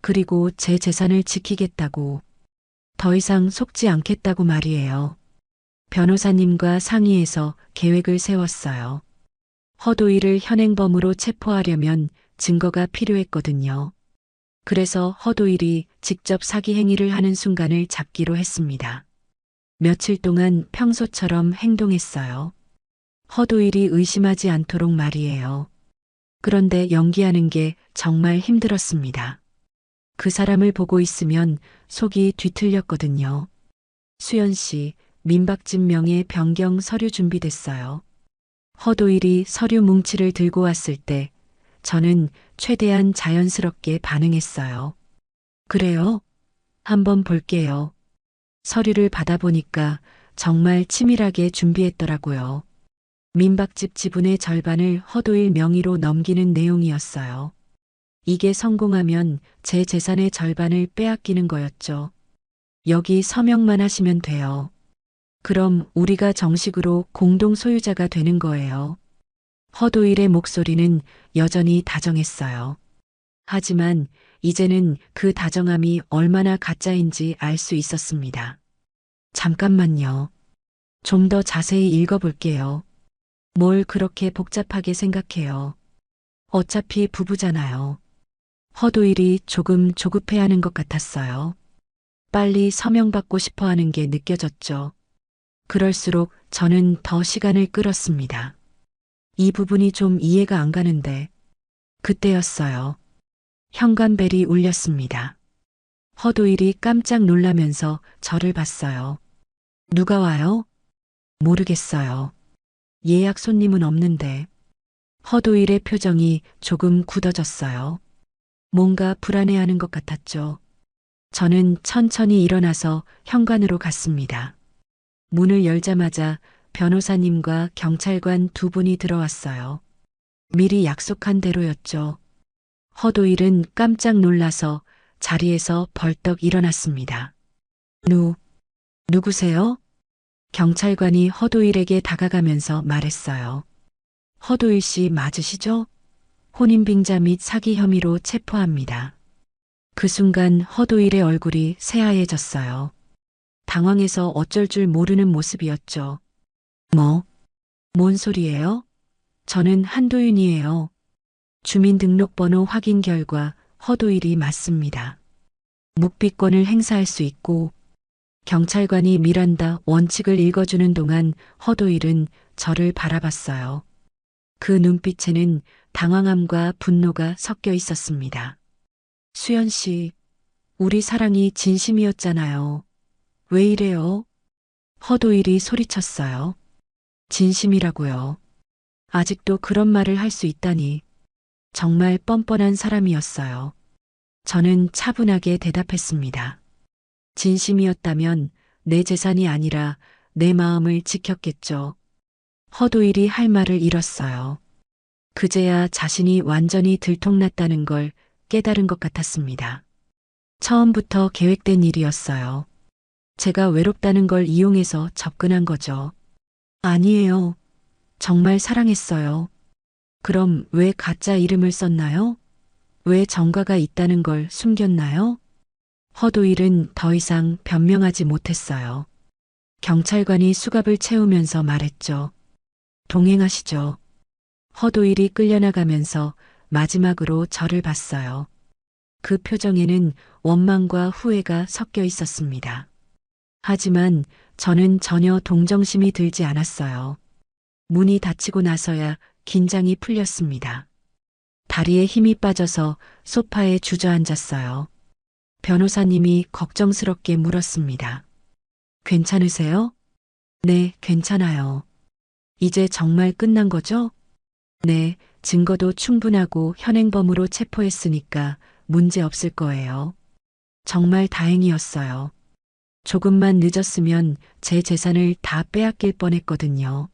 그리고 제 재산을 지키겠다고, 더 이상 속지 않겠다고 말이에요. 변호사님과 상의해서 계획을 세웠어요. 허도일을 현행범으로 체포하려면 증거가 필요했거든요. 그래서 허도일이 직접 사기 행위를 하는 순간을 잡기로 했습니다. 며칠 동안 평소처럼 행동했어요. 허도일이 의심하지 않도록 말이에요. 그런데 연기하는 게 정말 힘들었습니다. 그 사람을 보고 있으면 속이 뒤틀렸거든요. 수연 씨, 민박집 명의 변경 서류 준비됐어요. 허도일이 서류 뭉치를 들고 왔을 때 저는 최대한 자연스럽게 반응했어요. 그래요? 한번 볼게요. 서류를 받아보니까 정말 치밀하게 준비했더라고요. 민박집 지분의 절반을 허도일 명의로 넘기는 내용이었어요. 이게 성공하면 제 재산의 절반을 빼앗기는 거였죠. 여기 서명만 하시면 돼요. 그럼 우리가 정식으로 공동 소유자가 되는 거예요. 허도일의 목소리는 여전히 다정했어요. 하지만 이제는 그 다정함이 얼마나 가짜인지 알 수 있었습니다. 잠깐만요. 좀 더 자세히 읽어볼게요. 뭘 그렇게 복잡하게 생각해요. 어차피 부부잖아요. 허도일이 조금 조급해하는 것 같았어요. 빨리 서명받고 싶어 하는 게 느껴졌죠. 그럴수록 저는 더 시간을 끌었습니다. 이 부분이 좀 이해가 안 가는데. 그때였어요. 현관벨이 울렸습니다. 허도일이 깜짝 놀라면서 저를 봤어요. 누가 와요? 모르겠어요. 예약 손님은 없는데. 허도일의 표정이 조금 굳어졌어요. 뭔가 불안해하는 것 같았죠. 저는 천천히 일어나서 현관으로 갔습니다. 문을 열자마자 변호사님과 경찰관 두 분이 들어왔어요. 미리 약속한 대로였죠. 허도일은 깜짝 놀라서 자리에서 벌떡 일어났습니다. 누구세요? 경찰관이 허도일에게 다가가면서 말했어요. 허도일 씨 맞으시죠? 혼인빙자 및 사기 혐의로 체포합니다. 그 순간 허도일의 얼굴이 새하얘졌어요. 당황해서 어쩔 줄 모르는 모습이었죠. 뭔 소리예요? 저는 한도윤이에요. 주민등록번호 확인 결과 허도일이 맞습니다. 묵비권을 행사할 수 있고 경찰관이 미란다 원칙을 읽어주는 동안 허도일은 저를 바라봤어요. 그 눈빛에는 당황함과 분노가 섞여 있었습니다. 수연 씨, 우리 사랑이 진심이었잖아요. 왜 이래요? 허도일이 소리쳤어요. 진심이라고요. 아직도 그런 말을 할 수 있다니. 정말 뻔뻔한 사람이었어요. 저는 차분하게 대답했습니다. 진심이었다면 내 재산이 아니라 내 마음을 지켰겠죠. 허도일이 할 말을 잃었어요. 그제야 자신이 완전히 들통났다는 걸 깨달은 것 같았습니다. 처음부터 계획된 일이었어요. 제가 외롭다는 걸 이용해서 접근한 거죠. 아니에요. 정말 사랑했어요. 그럼 왜 가짜 이름을 썼나요? 왜 정가가 있다는 걸 숨겼나요? 허도일은 더 이상 변명하지 못했어요. 경찰관이 수갑을 채우면서 말했죠. 동행하시죠. 허도일이 끌려나가면서 마지막으로 저를 봤어요. 그 표정에는 원망과 후회가 섞여 있었습니다. 하지만 저는 전혀 동정심이 들지 않았어요. 문이 닫히고 나서야 긴장이 풀렸습니다. 다리에 힘이 빠져서 소파에 주저앉았어요. 변호사님이 걱정스럽게 물었습니다. 괜찮으세요? 네, 괜찮아요. 이제 정말 끝난 거죠? 네, 증거도 충분하고 현행범으로 체포했으니까 문제 없을 거예요. 정말 다행이었어요. 조금만 늦었으면 제 재산을 다 빼앗길 뻔했거든요.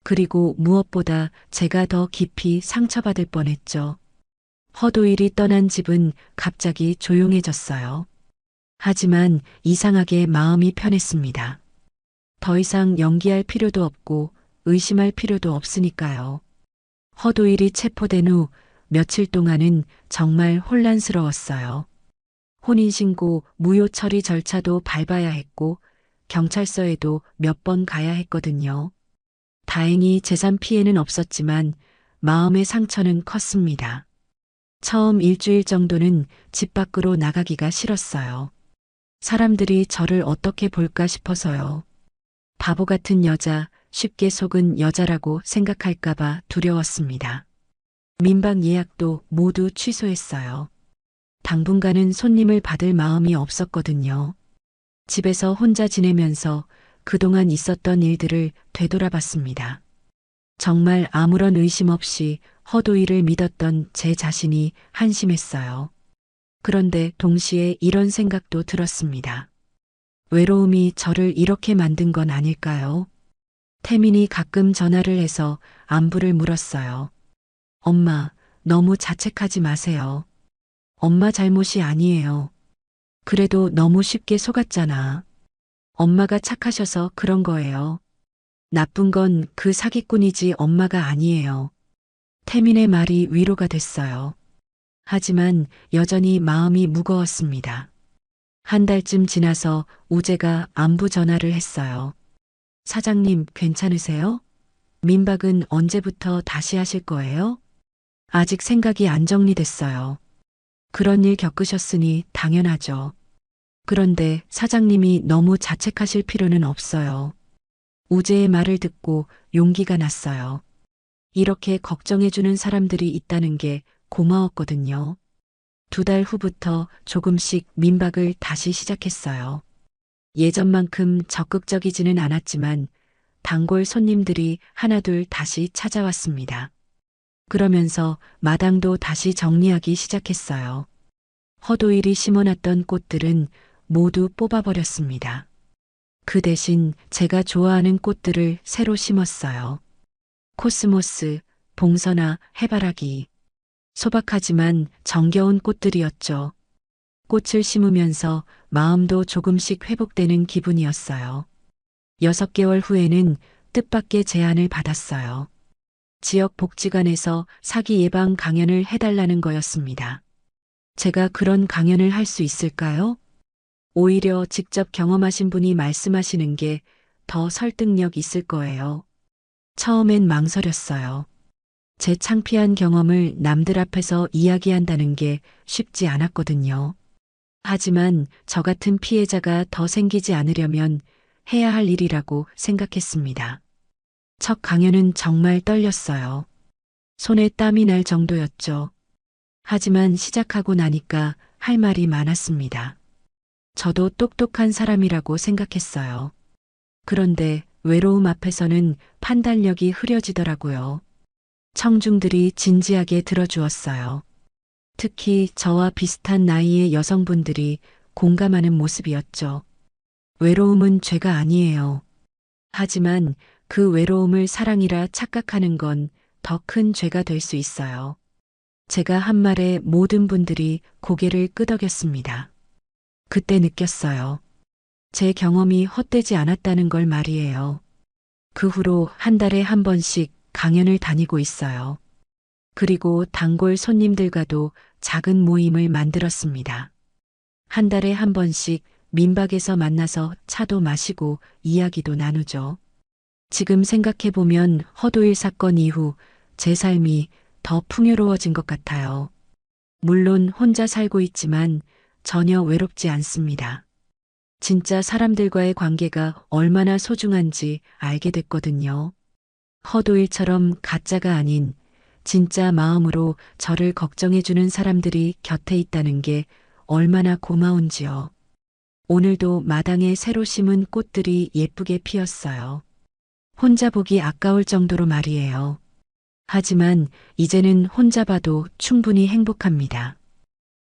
그리고 무엇보다 제가 더 깊이 상처받을 뻔했죠. 허도일이 떠난 집은 갑자기 조용해졌어요. 하지만 이상하게 마음이 편했습니다. 더 이상 연기할 필요도 없고 의심할 필요도 없으니까요. 허도일이 체포된 후 며칠 동안은 정말 혼란스러웠어요. 혼인신고, 무효 처리 절차도 밟아야 했고 경찰서에도 몇 번 가야 했거든요. 다행히 재산 피해는 없었지만 마음의 상처는 컸습니다. 처음 일주일 정도는 집 밖으로 나가기가 싫었어요. 사람들이 저를 어떻게 볼까 싶어서요. 바보 같은 여자, 쉽게 속은 여자라고 생각할까봐 두려웠습니다. 민박 예약도 모두 취소했어요. 당분간은 손님을 받을 마음이 없었거든요. 집에서 혼자 지내면서 그동안 있었던 일들을 되돌아봤습니다. 정말 아무런 의심 없이 허도일을 믿었던 제 자신이 한심했어요. 그런데 동시에 이런 생각도 들었습니다. 외로움이 저를 이렇게 만든 건 아닐까요? 태민이 가끔 전화를 해서 안부를 물었어요. 엄마, 너무 자책하지 마세요. 엄마 잘못이 아니에요. 그래도 너무 쉽게 속았잖아. 엄마가 착하셔서 그런 거예요. 나쁜 건 그 사기꾼이지 엄마가 아니에요. 태민의 말이 위로가 됐어요. 하지만 여전히 마음이 무거웠습니다. 한 달쯤 지나서 우재가 안부 전화를 했어요. 사장님, 괜찮으세요? 민박은 언제부터 다시 하실 거예요? 아직 생각이 안 정리됐어요. 그런 일 겪으셨으니 당연하죠. 그런데 사장님이 너무 자책하실 필요는 없어요. 우재의 말을 듣고 용기가 났어요. 이렇게 걱정해주는 사람들이 있다는 게 고마웠거든요. 2달 후부터 조금씩 민박을 다시 시작했어요. 예전만큼 적극적이지는 않았지만 단골 손님들이 하나둘 다시 찾아왔습니다. 그러면서 마당도 다시 정리하기 시작했어요. 허도일이 심어놨던 꽃들은 모두 뽑아버렸습니다. 그 대신 제가 좋아하는 꽃들을 새로 심었어요. 코스모스, 봉선화, 해바라기. 소박하지만 정겨운 꽃들이었죠. 꽃을 심으면서 마음도 조금씩 회복되는 기분이었어요. 6개월 후에는 뜻밖의 제안을 받았어요. 지역 복지관에서 사기 예방 강연을 해달라는 거였습니다. 제가 그런 강연을 할 수 있을까요? 오히려 직접 경험하신 분이 말씀하시는 게 더 설득력 있을 거예요. 처음엔 망설였어요. 제 창피한 경험을 남들 앞에서 이야기한다는 게 쉽지 않았거든요. 하지만 저 같은 피해자가 더 생기지 않으려면 해야 할 일이라고 생각했습니다. 첫 강연은 정말 떨렸어요. 손에 땀이 날 정도였죠. 하지만 시작하고 나니까 할 말이 많았습니다. 저도 똑똑한 사람이라고 생각했어요. 그런데 외로움 앞에서는 판단력이 흐려지더라고요. 청중들이 진지하게 들어주었어요. 특히 저와 비슷한 나이의 여성분들이 공감하는 모습이었죠. 외로움은 죄가 아니에요. 하지만 그 외로움을 사랑이라 착각하는 건 더 큰 죄가 될 수 있어요. 제가 한 말에 모든 분들이 고개를 끄덕였습니다. 그때 느꼈어요. 제 경험이 헛되지 않았다는 걸 말이에요. 그 후로 한 달에 한 번씩 강연을 다니고 있어요. 그리고 단골 손님들과도 작은 모임을 만들었습니다. 한 달에 한 번씩 민박에서 만나서 차도 마시고 이야기도 나누죠. 지금 생각해보면 허도일 사건 이후 제 삶이 더 풍요로워진 것 같아요. 물론 혼자 살고 있지만 전혀 외롭지 않습니다. 진짜 사람들과의 관계가 얼마나 소중한지 알게 됐거든요. 허도일처럼 가짜가 아닌 진짜 마음으로 저를 걱정해주는 사람들이 곁에 있다는 게 얼마나 고마운지요. 오늘도 마당에 새로 심은 꽃들이 예쁘게 피었어요. 혼자 보기 아까울 정도로 말이에요. 하지만 이제는 혼자 봐도 충분히 행복합니다.